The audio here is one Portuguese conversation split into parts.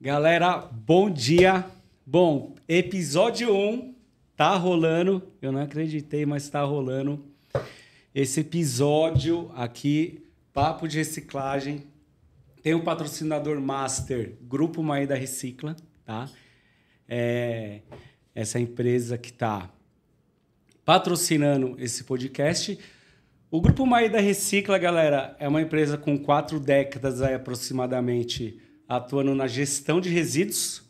Galera, bom dia. Bom, episódio 1 tá rolando. Eu não acreditei, mas tá rolando. Esse episódio aqui, Papo de Reciclagem, tem um patrocinador master, Grupo Maeda Recicla, tá? Essa empresa que tá patrocinando esse podcast. O Grupo Maeda Recicla, galera, é uma empresa com 4 décadas aí, aproximadamente, atuando na gestão de resíduos,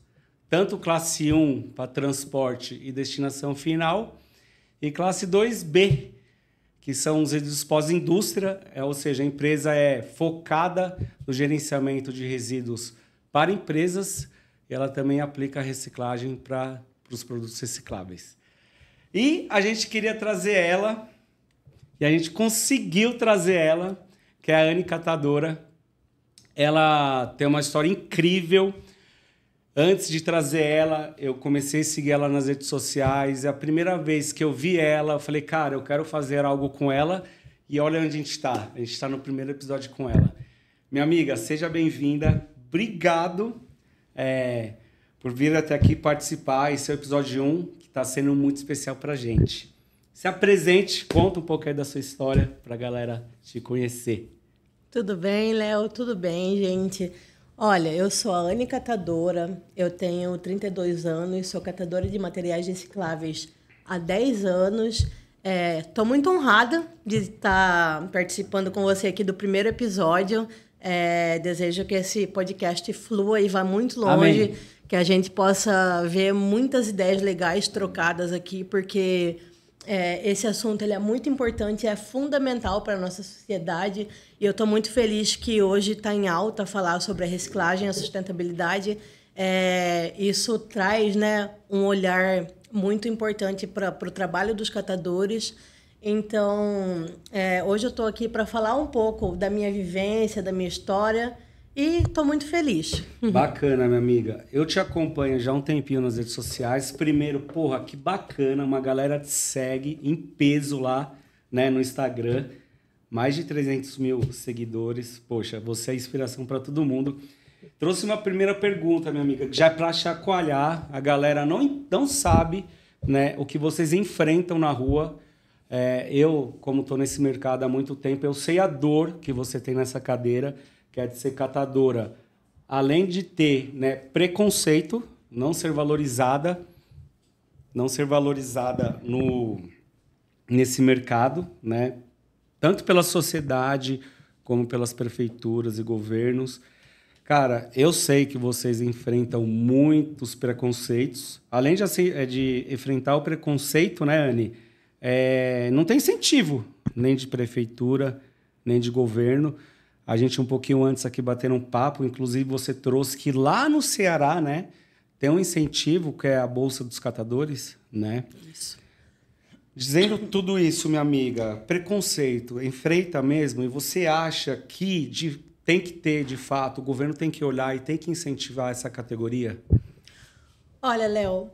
tanto classe 1 para transporte e destinação final, e classe 2B, que são os resíduos pós-indústria, ou seja, a empresa é focada no gerenciamento de resíduos para empresas, e ela também aplica a reciclagem para os produtos recicláveis. E a gente queria trazer ela, e a gente conseguiu trazer ela, que é a Anne Catadora. Ela tem uma história incrível. Antes de trazer ela, eu comecei a seguir ela nas redes sociais. É a primeira vez que eu vi ela, eu falei, cara, eu quero fazer algo com ela. E olha onde a gente está. A gente está no primeiro episódio com ela. Minha amiga, seja bem-vinda. Obrigado por vir até aqui participar. Esse é o episódio 1, que está sendo muito especial para a gente. Se apresente, conta um pouco aí da sua história para a galera te conhecer. Tudo bem, Léo? Tudo bem, gente? Olha, eu sou a Anne Catadora, eu tenho 32 anos, sou catadora de materiais recicláveis há 10 anos. Estou muito honrada de estar participando com você aqui do primeiro episódio. Desejo que esse podcast flua e vá muito longe. Amém. Que a gente possa ver muitas ideias legais trocadas aqui, porque esse assunto ele é muito importante, é fundamental para a nossa sociedade. E eu estou muito feliz que hoje está em alta falar sobre a reciclagem, a sustentabilidade. Isso traz, né, um olhar muito importante para o trabalho dos catadores. Então, hoje eu estou aqui para falar um pouco da minha vivência, da minha história. E estou muito feliz. Bacana, minha amiga. Eu te acompanho já há um tempinho nas redes sociais. Primeiro, porra, que bacana. Uma galera te segue em peso lá, né, no Instagram. Mais de 300 mil seguidores. Poxa, você é inspiração para todo mundo. Trouxe uma primeira pergunta, minha amiga, já para chacoalhar. A galera não sabe, né, o que vocês enfrentam na rua. Eu, como estou nesse mercado há muito tempo, eu sei a dor que você tem nessa cadeira, que é de ser catadora, além de ter, né, preconceito, não ser valorizada nesse mercado, né, tanto pela sociedade como pelas prefeituras e governos. Cara, eu sei que vocês enfrentam muitos preconceitos. Além de enfrentar o preconceito, né, Anne, não tem incentivo, nem de prefeitura, nem de governo. A gente um pouquinho antes aqui batendo um papo, inclusive você trouxe que lá no Ceará, né, tem um incentivo que é a Bolsa dos Catadores, né? Isso. Dizendo tudo isso, minha amiga, preconceito, enfrenta mesmo, e você acha que tem que ter, de fato, o governo tem que olhar e tem que incentivar essa categoria? Olha, Léo,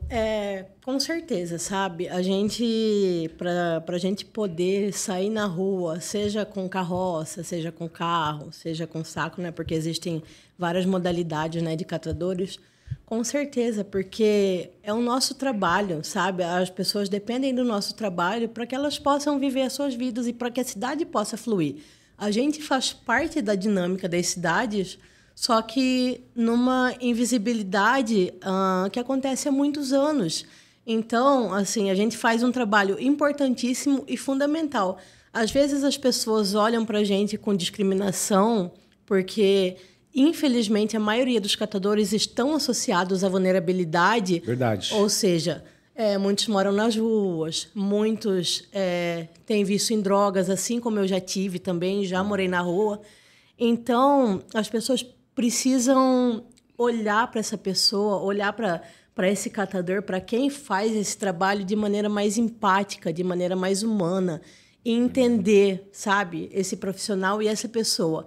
com certeza, sabe? A gente, para a gente poder sair na rua, seja com carroça, seja com carro, seja com saco, né? Porque existem várias modalidades, né, de catadores. Com certeza, porque é o nosso trabalho, sabe? As pessoas dependem do nosso trabalho para que elas possam viver as suas vidas e para que a cidade possa fluir. A gente faz parte da dinâmica das cidades, só que numa invisibilidade que acontece há muitos anos. Então, assim, a gente faz um trabalho importantíssimo e fundamental. Às vezes as pessoas olham para a gente com discriminação, porque, infelizmente, a maioria dos catadores estão associados à vulnerabilidade. Verdade. Ou seja, muitos moram nas ruas, muitos têm vício em drogas, assim como eu já tive também, já morei na rua. Então, as pessoas precisam olhar para essa pessoa, olhar para esse catador, para quem faz esse trabalho de maneira mais empática, de maneira mais humana, e entender, sabe, esse profissional e essa pessoa.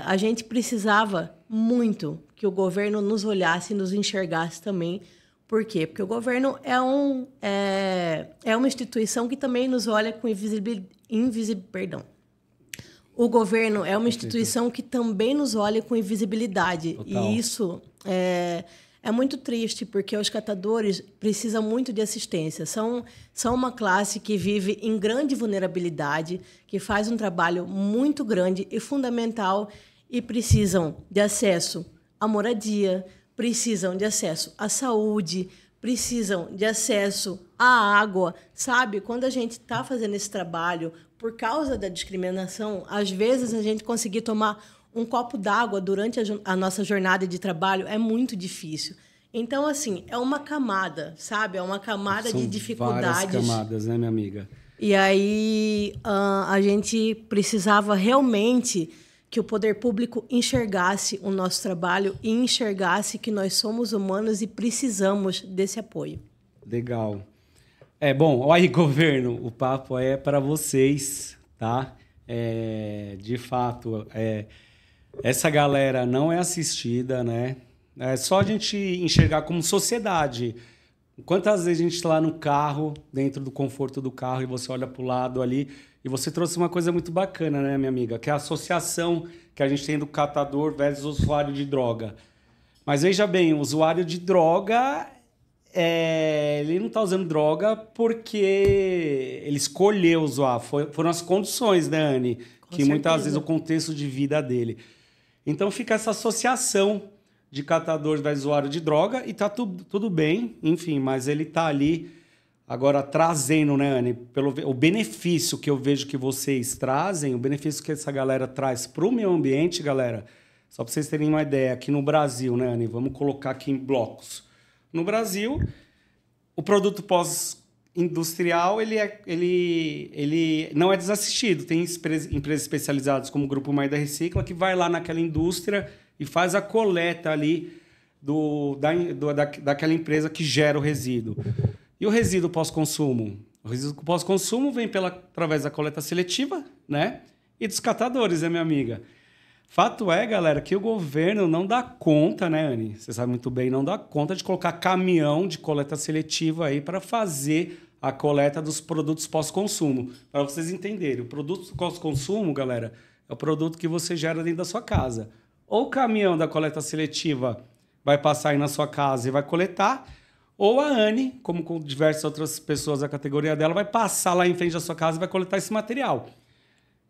A gente precisava muito que o governo nos olhasse e nos enxergasse também. Por quê? Porque o governo é uma instituição que também nos olha com O governo é uma instituição que também nos olha com invisibilidade. Total. E isso é muito triste, porque os catadores precisam muito de assistência. São uma classe que vive em grande vulnerabilidade, que faz um trabalho muito grande e fundamental e precisam de acesso à moradia, precisam de acesso à saúde, precisam de acesso à água, sabe? Quando a gente está fazendo esse trabalho, por causa da discriminação, às vezes a gente conseguir tomar um copo d'água durante a nossa jornada de trabalho é muito difícil. Então, assim, é uma camada, sabe? É uma camada de dificuldades. São várias camadas, né, minha amiga? E aí a gente precisava realmente que o poder público enxergasse o nosso trabalho e enxergasse que nós somos humanos e precisamos desse apoio. Legal. Bom, olha aí, governo, o papo é para vocês, tá? De fato, essa galera não é assistida, né? É só a gente enxergar como sociedade. Quantas vezes a gente está lá no carro, dentro do conforto do carro, e você olha para o lado ali, e você trouxe uma coisa muito bacana, né, minha amiga? Que é a associação que a gente tem do catador versus usuário de droga. Mas veja bem, o usuário de droga, ele não está usando droga porque ele escolheu usar. Foram as condições, né, Anne? Que muitas vezes o contexto de vida dele. Então fica essa associação de catador versus usuário de droga e tá tudo bem, enfim, mas ele tá ali agora trazendo, né, Anne, o benefício que eu vejo que vocês trazem, o benefício que essa galera traz para o meio ambiente, galera, só para vocês terem uma ideia, aqui no Brasil, né, Anne, vamos colocar aqui em blocos. No Brasil, o produto pós-industrial, ele não é desassistido. Tem empresas especializadas como o Grupo Maida Recicla, que vai lá naquela indústria e faz a coleta ali daquela empresa que gera o resíduo. E o resíduo pós-consumo? O resíduo pós-consumo vem através da coleta seletiva, né? E dos catadores, né, minha amiga? Fato é, galera, que o governo não dá conta, né, Anne? Você sabe muito bem, não dá conta de colocar caminhão de coleta seletiva aí para fazer a coleta dos produtos pós-consumo. Para vocês entenderem, o produto pós-consumo, galera, é o produto que você gera dentro da sua casa. Ou o caminhão da coleta seletiva vai passar aí na sua casa e vai coletar, ou a Anne, como com diversas outras pessoas da categoria dela, vai passar lá em frente da sua casa e vai coletar esse material.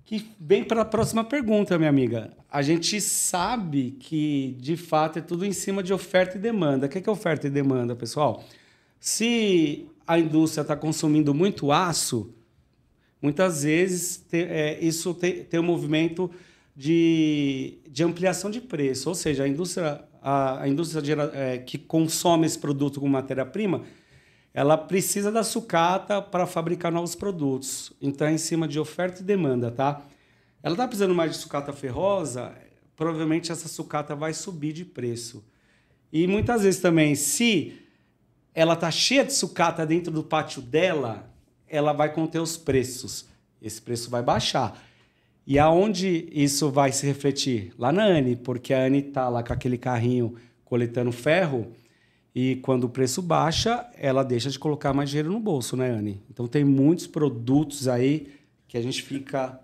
Que vem para a próxima pergunta, minha amiga. A gente sabe que, de fato, é tudo em cima de oferta e demanda. O que é oferta e demanda, pessoal? Se a indústria está consumindo muito aço, muitas vezes isso tem um movimento de ampliação de preço. Ou seja, a indústria que consome esse produto como matéria-prima, ela precisa da sucata para fabricar novos produtos. Então, é em cima de oferta e demanda, tá? Ela está precisando mais de sucata ferrosa, provavelmente essa sucata vai subir de preço. E muitas vezes também, se ela está cheia de sucata dentro do pátio dela, ela vai conter os preços. Esse preço vai baixar. E aonde isso vai se refletir? Lá na Anne, porque a Anne está lá com aquele carrinho coletando ferro, e quando o preço baixa, ela deixa de colocar mais dinheiro no bolso, né, Anne? Então, tem muitos produtos aí que a gente fica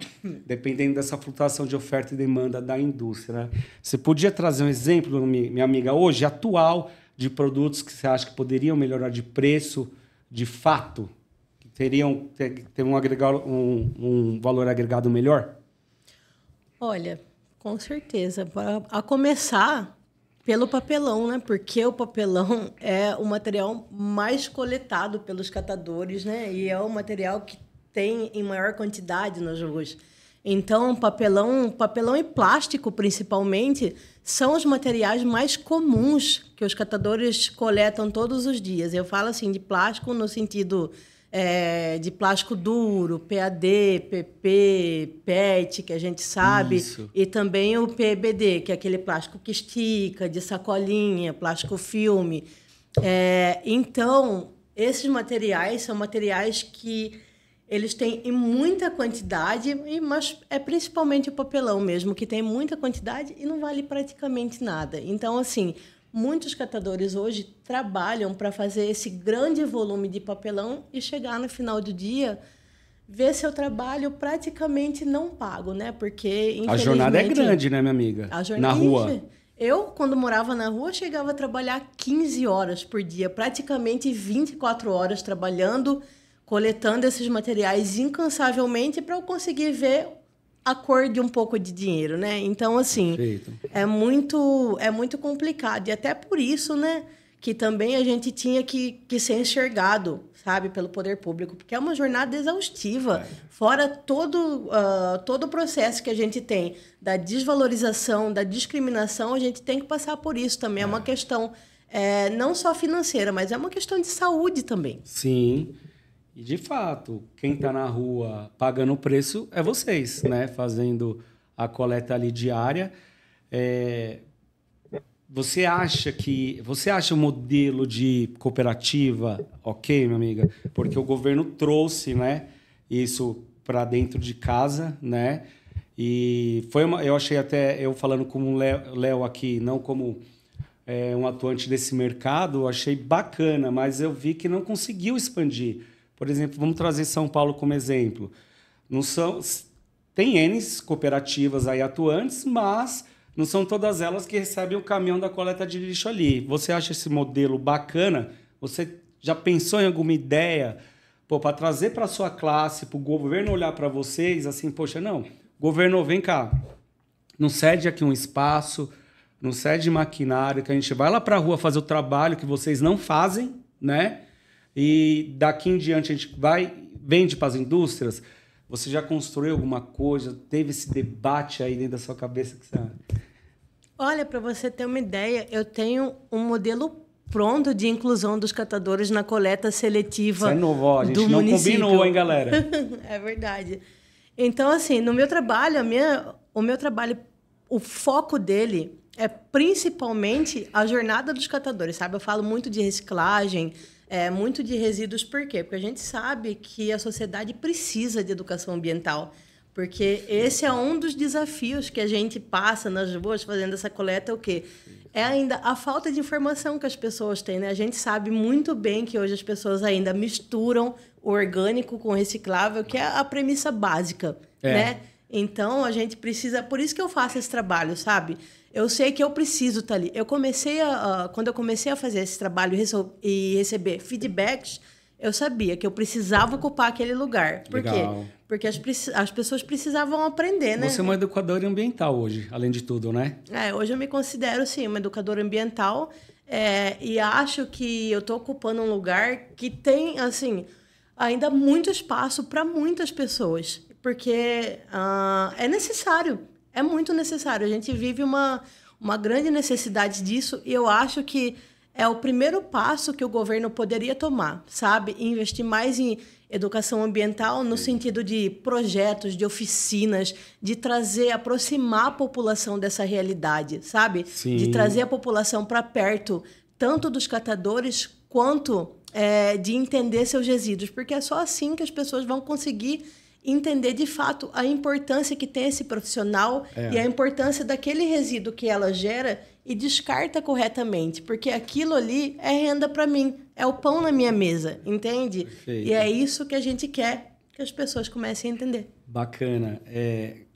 dependendo dessa flutuação de oferta e demanda da indústria, né? Você podia trazer um exemplo, minha amiga, hoje, atual, de produtos que você acha que poderiam melhorar de preço, de fato, que teriam ter um valor agregado melhor? Olha, com certeza. A começar pelo papelão, né? Porque o papelão é o material mais coletado pelos catadores, né? E é o material que tem em maior quantidade nas ruas. Então, papelão e plástico, principalmente, são os materiais mais comuns que os catadores coletam todos os dias. Eu falo assim de plástico no sentido de plástico duro, PAD, PP, PET, que a gente sabe, Isso. E também o PBD, que é aquele plástico que estica, de sacolinha, plástico filme. Então, esses materiais são materiais que eles têm em muita quantidade, mas é principalmente o papelão mesmo, que tem muita quantidade e não vale praticamente nada. Então, assim, muitos catadores hoje trabalham para fazer esse grande volume de papelão e chegar no final do dia, ver seu trabalho praticamente não pago, né? Porque, infelizmente... A jornada é grande, né, minha amiga? A jornada, na rua. Eu, quando morava na rua, chegava a trabalhar 15 horas por dia, praticamente 24 horas trabalhando, coletando esses materiais incansavelmente para eu conseguir ver a cor de um pouco de dinheiro, né? Então, assim, Perfeito. é muito complicado. E até por isso, né, que também a gente tinha que ser enxergado, sabe, pelo poder público, porque é uma jornada exaustiva, fora todo o processo que a gente tem da desvalorização, da discriminação, a gente tem que passar por isso também. É uma questão não só financeira, mas é uma questão de saúde também. Sim. E, de fato, quem está na rua pagando o preço é vocês, né? Fazendo a coleta ali diária. Você acha o modelo de cooperativa ok, minha amiga? Porque o governo trouxe, né, isso para dentro de casa, né? E eu achei até, eu falando como Léo aqui, não como um atuante desse mercado, eu achei bacana, mas eu vi que não conseguiu expandir. Por exemplo, vamos trazer São Paulo como exemplo. Tem N cooperativas aí atuantes, mas não são todas elas que recebem o caminhão da coleta de lixo ali. Você acha esse modelo bacana? Você já pensou em alguma ideia para trazer para a sua classe, para o governo olhar para vocês, assim, poxa, não, governo, vem cá, não cede aqui um espaço, não cede maquinário, que a gente vai lá para a rua fazer o trabalho que vocês não fazem, né? E daqui em diante a gente vende para as indústrias. Você já construiu alguma coisa? Teve esse debate aí dentro da sua cabeça? Olha, para você ter uma ideia, eu tenho um modelo pronto de inclusão dos catadores na coleta seletiva. Isso é novo, ó, a gente não município. Combinou, hein, galera? É verdade. Então, assim, no meu trabalho, o meu trabalho, o foco dele é principalmente a jornada dos catadores, sabe? Eu falo muito de reciclagem, muito de resíduos. Por quê? Porque a gente sabe que a sociedade precisa de educação ambiental. Porque esse é um dos desafios que a gente passa nas ruas fazendo essa coleta, o quê? É ainda a falta de informação que as pessoas têm, né? A gente sabe muito bem que hoje as pessoas ainda misturam o orgânico com o reciclável, que é a premissa básica, né? Então, a gente precisa... Por isso que eu faço esse trabalho, sabe? Eu sei que eu preciso estar ali. Quando eu comecei a fazer esse trabalho e receber feedbacks, eu sabia que eu precisava ocupar aquele lugar. Por quê? Porque as pessoas precisavam aprender, né? Você é uma educadora ambiental hoje, além de tudo, né? Hoje eu me considero, sim, uma educadora ambiental. E acho que eu estou ocupando um lugar que tem, assim, ainda muito espaço para muitas pessoas. Porque é necessário, é muito necessário. A gente vive uma grande necessidade disso e eu acho que é o primeiro passo que o governo poderia tomar, sabe? Investir mais em educação ambiental no sentido de projetos, de oficinas, de aproximar a população dessa realidade, sabe? Sim. De trazer a população para perto, tanto dos catadores quanto de entender seus resíduos, porque é só assim que as pessoas vão conseguir entender de fato a importância que tem esse profissional e a importância daquele resíduo que ela gera e descarta corretamente, porque aquilo ali é renda para mim, é o pão na minha mesa, entende? Perfeito. E é isso que a gente quer que as pessoas comecem a entender. Bacana.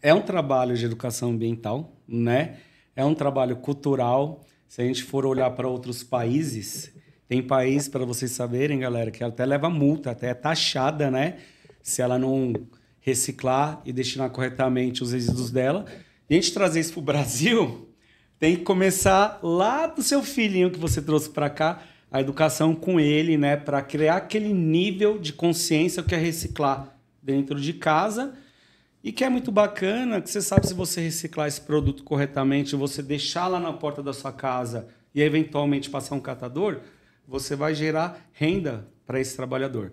É um trabalho de educação ambiental, né? É um trabalho cultural. Se a gente for olhar para outros países, tem país, para vocês saberem, galera, que até leva multa, até é taxada, né? Se ela não reciclar e destinar corretamente os resíduos dela. E a gente trazer isso para o Brasil, tem que começar lá do seu filhinho que você trouxe para cá, a educação com ele, né? Para criar aquele nível de consciência que é reciclar dentro de casa. E que é muito bacana, que você sabe se você reciclar esse produto corretamente, você deixar lá na porta da sua casa e eventualmente passar um catador, você vai gerar renda para esse trabalhador.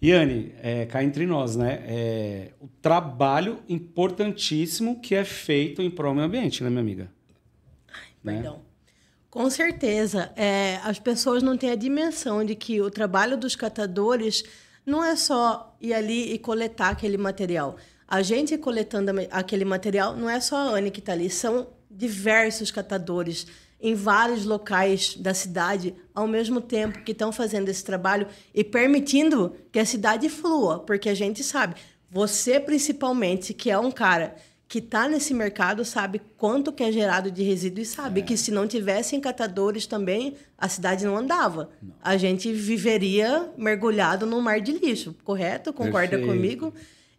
Yane, cá entre nós, né? O trabalho importantíssimo que é feito em prol do meio ambiente, né, minha amiga? Perdão. Né? Com certeza. As pessoas não têm a dimensão de que o trabalho dos catadores não é só ir ali e coletar aquele material. A gente coletando aquele material, não é só a Anne que está ali, são diversos catadores em vários locais da cidade, ao mesmo tempo que estão fazendo esse trabalho e permitindo que a cidade flua, porque a gente sabe, você principalmente, que é um cara que está nesse mercado sabe quanto que é gerado de resíduo e sabe que se não tivessem catadores também, a cidade não andava. Não. A gente viveria mergulhado num mar de lixo, correto? Concorda comigo?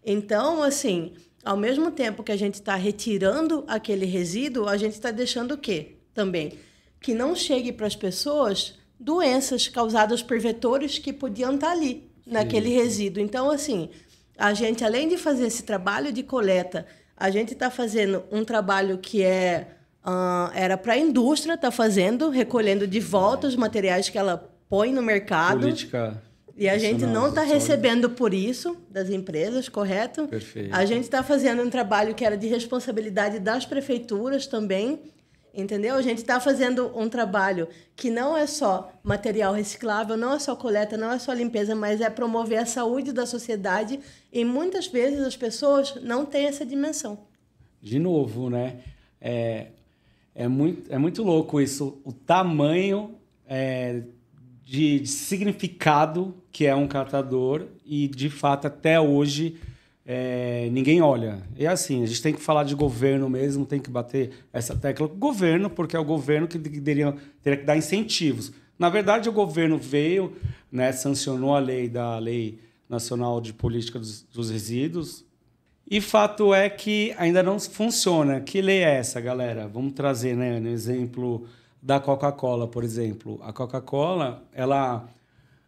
Então, assim, ao mesmo tempo que a gente está retirando aquele resíduo, a gente está deixando o quê? Também que não chegue para as pessoas doenças causadas por vetores que podiam estar ali, naquele resíduo. Então, assim, a gente, além de fazer esse trabalho de coleta, a gente está fazendo um trabalho que era para a indústria estar fazendo, recolhendo de volta os materiais que ela põe no mercado. Política. E a gente não está recebendo por isso das empresas, correto? Perfeito. A gente está fazendo um trabalho que era de responsabilidade das prefeituras também, entendeu? A gente está fazendo um trabalho que não é só material reciclável, não é só coleta, não é só limpeza, mas é promover a saúde da sociedade e muitas vezes as pessoas não têm essa dimensão. De novo, né? É muito louco isso, o tamanho de significado que é um catador e, de fato, até hoje... ninguém olha. E assim, a gente tem que falar de governo mesmo, tem que bater essa tecla com o governo, porque é o governo que teria que dar incentivos. Na verdade, o governo veio, né, sancionou a Lei Nacional de Política dos Resíduos, e fato é que ainda não funciona. Que lei é essa, galera? Vamos trazer, né, no exemplo da Coca-Cola, por exemplo. A Coca-Cola, ela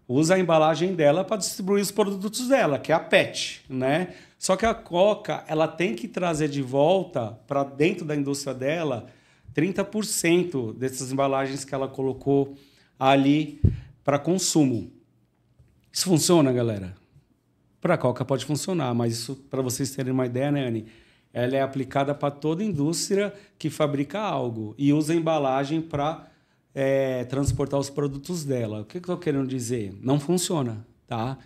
usa a embalagem dela para distribuir os produtos dela, que é a PET, né? Só que a Coca, ela tem que trazer de volta para dentro da indústria dela 30% dessas embalagens que ela colocou ali para consumo. Isso funciona, galera? Para a Coca pode funcionar, mas isso, para vocês terem uma ideia, né, Anny? Ela é aplicada para toda indústria que fabrica algo e usa a embalagem para transportar os produtos dela. O que eu estou querendo dizer? Não funciona, tá?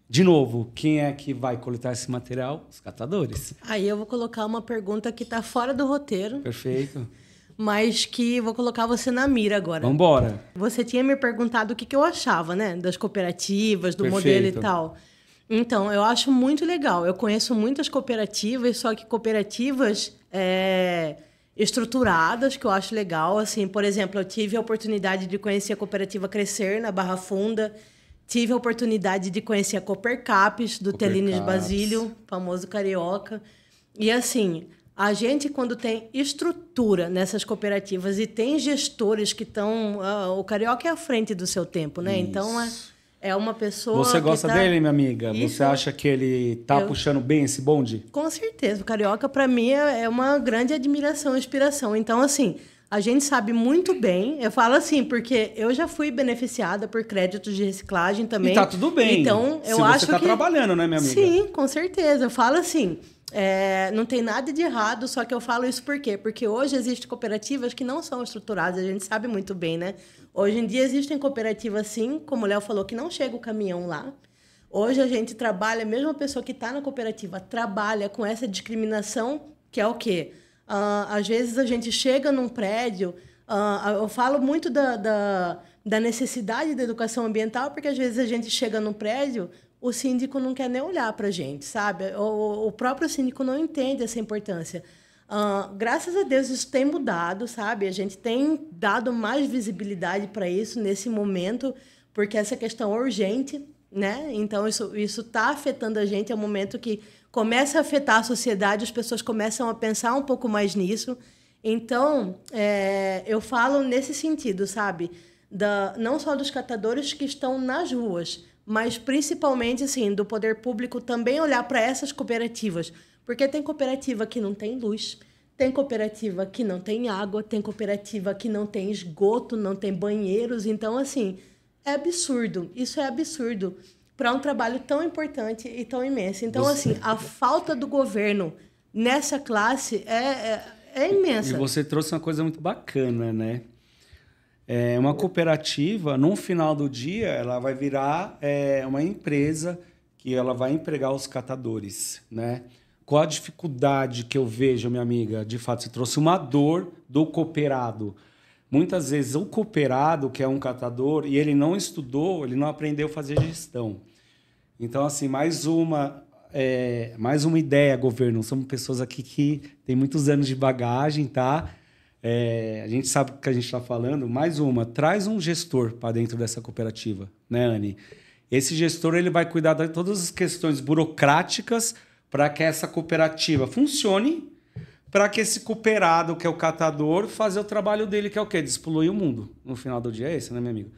De novo, quem é que vai coletar esse material? Os catadores. Aí eu vou colocar uma pergunta que está fora do roteiro. Perfeito. Mas que vou colocar você na mira agora. Vamos embora. Você tinha me perguntado o que eu achava, né? Das cooperativas, do modelo e tal. Então, eu acho muito legal. Eu conheço muitas cooperativas, só que cooperativas estruturadas, que eu acho legal. Assim, por exemplo, eu tive a oportunidade de conhecer a cooperativa Crescer, na Barra Funda. Tive a oportunidade de conhecer a Coopercaps, do Telines Basílio, famoso carioca. E, assim, a gente, quando tem estrutura nessas cooperativas e tem gestores que estão... o carioca é à frente do seu tempo, né? Isso. Então, é uma pessoa... Você gosta dele, minha amiga? Isso. Você acha que ele tá puxando bem esse bonde? Com certeza. O carioca, para mim, é uma grande admiração, inspiração. Então, assim... A gente sabe muito bem, eu falo assim, porque eu já fui beneficiada por créditos de reciclagem também. E tá tudo bem. Então, eu acho que... você tá trabalhando, né, minha amiga? Sim, com certeza. Eu falo assim, não tem nada de errado, só que eu falo isso por quê? Porque hoje existem cooperativas que não são estruturadas, a gente sabe muito bem, né? Hoje em dia existem cooperativas, sim, como o Léo falou, que não chega o caminhão lá. Hoje a gente trabalha, mesmo a pessoa que está na cooperativa, trabalha com essa discriminação, que é o quê? Às vezes a gente chega num prédio, eu falo muito da necessidade da educação ambiental, porque às vezes a gente chega num prédio, o síndico não quer nem olhar para a gente, sabe? O próprio síndico não entende essa importância. Graças a Deus isso tem mudado, sabe? A gente tem dado mais visibilidade para isso nesse momento, porque essa questão é urgente, né? Então isso está afetando a gente, é um momento que começa a afetar a sociedade, as pessoas começam a pensar um pouco mais nisso. Então, eu falo nesse sentido, sabe? Não só dos catadores que estão nas ruas, mas principalmente assim, do poder público também olhar para essas cooperativas. Porque tem cooperativa que não tem luz, tem cooperativa que não tem água, tem cooperativa que não tem esgoto, não tem banheiros. Então, assim, é absurdo. Isso é absurdo para um trabalho tão importante e tão imenso. Então, assim, a falta do governo nessa classe é imensa. E você trouxe uma coisa muito bacana, né? Uma cooperativa, no final do dia, ela vai virar uma empresa que ela vai empregar os catadores, né? Qual a dificuldade que eu vejo, minha amiga? De fato, você trouxe uma dor do cooperado. Muitas vezes o cooperado, que é um catador, e ele não estudou, ele não aprendeu a fazer gestão. Então, assim, mais uma mais uma ideia, governo. Somos pessoas aqui que tem muitos anos de bagagem, tá? A gente sabe o que a gente está falando. Mais uma, traz um gestor para dentro dessa cooperativa, né, Anny? Esse gestor ele vai cuidar de todas as questões burocráticas para que essa cooperativa funcione, para que esse cooperado, que é o catador, fazer o trabalho dele, que é o quê? Despoluir o mundo. No final do dia é esse, né, meu amigo?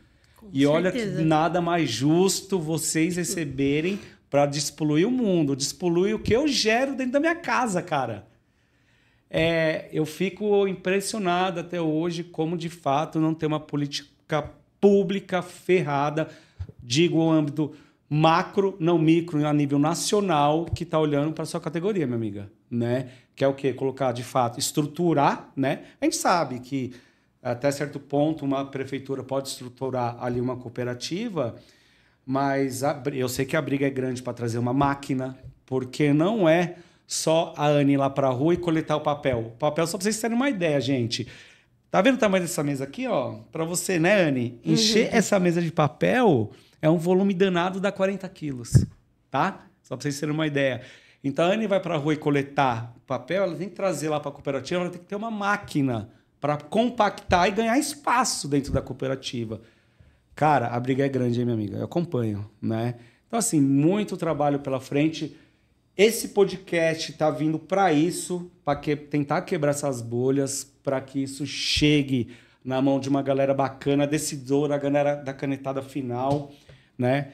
E olha que nada mais justo vocês receberem para despoluir o mundo. Despoluir o que eu gero dentro da minha casa, cara. Eu fico impressionado até hoje como, de fato, não tem uma política pública ferrada, digo o âmbito macro, não micro, a nível nacional, que está olhando para a sua categoria, minha amiga. Né? Que é o quê? Colocar, de fato, estruturar. Né? A gente sabe que até certo ponto, uma prefeitura pode estruturar ali uma cooperativa, mas eu sei que a briga é grande para trazer uma máquina, porque não é só a Anny ir lá para a rua e coletar o papel. O papel, só para vocês terem uma ideia, gente. Tá vendo o tamanho dessa mesa aqui, ó? Para você, né, Anny? Encher essa mesa de papel é um volume danado, dá 40 quilos, tá? Só para vocês terem uma ideia. Então, a Anny vai para a rua e coletar papel, ela tem que trazer lá para a cooperativa, ela tem que ter uma máquina para compactar e ganhar espaço dentro da cooperativa. Cara, a briga é grande, hein, minha amiga? Eu acompanho, né? Então, assim, muito trabalho pela frente. Esse podcast está vindo para isso, para tentar quebrar essas bolhas, para que isso chegue na mão de uma galera bacana, decidora, a galera da canetada final, né?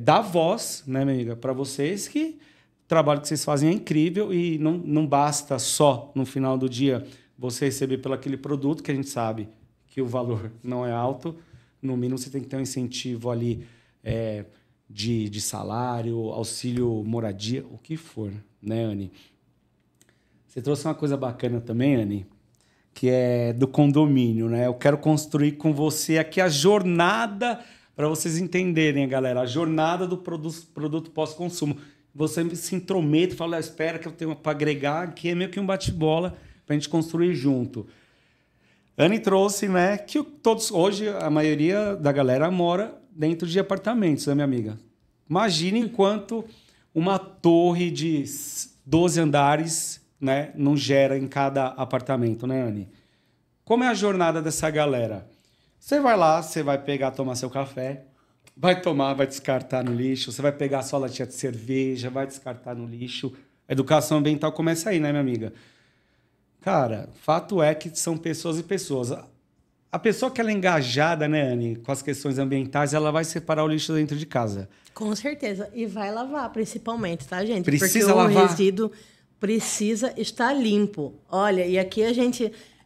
Dar voz, né, minha amiga, para vocês, que o trabalho que vocês fazem é incrível e não basta só, no final do dia, você receber pelo aquele produto, que a gente sabe que o valor não é alto. No mínimo, você tem que ter um incentivo ali de salário, auxílio moradia, o que for, né, Anny? Você trouxe uma coisa bacana também, Anny, que é do condomínio, né? Eu quero construir com você aqui a jornada, para vocês entenderem, galera, a jornada do produto pós-consumo. Você se intromete e fala, espera que eu tenho para agregar, aqui é meio que um bate-bola, para a gente construir junto. Anny trouxe, né, que hoje a maioria da galera mora dentro de apartamentos, né, minha amiga? Imagine enquanto uma torre de 12 andares, né, não gera em cada apartamento, né, Anny? Como é a jornada dessa galera? Você vai lá, você vai pegar, tomar seu café, vai descartar no lixo, você vai pegar a sua latinha de cerveja, vai descartar no lixo. A educação ambiental começa aí, né, minha amiga? Cara, fato é que são pessoas e pessoas. A pessoa que ela é engajada, né, Anny, com as questões ambientais, ela vai separar o lixo dentro de casa. Com certeza. E vai lavar, principalmente, tá, gente? Precisa lavar. O resíduo precisa estar limpo. Olha, e aqui eu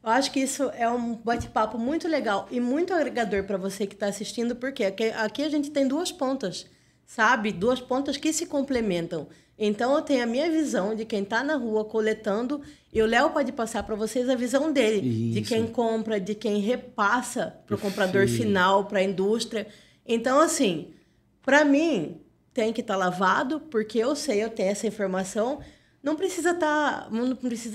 acho que isso é um bate-papo muito legal e muito agregador para você que está assistindo, porque aqui a gente tem duas pontas, sabe? Duas pontas que se complementam. Então, eu tenho a minha visão de quem está na rua coletando e o Léo pode passar para vocês a visão dele, de quem compra, de quem repassa para o comprador final, para a indústria. Então, assim, para mim, tem que estar lavado, porque eu tenho essa informação. Não precisa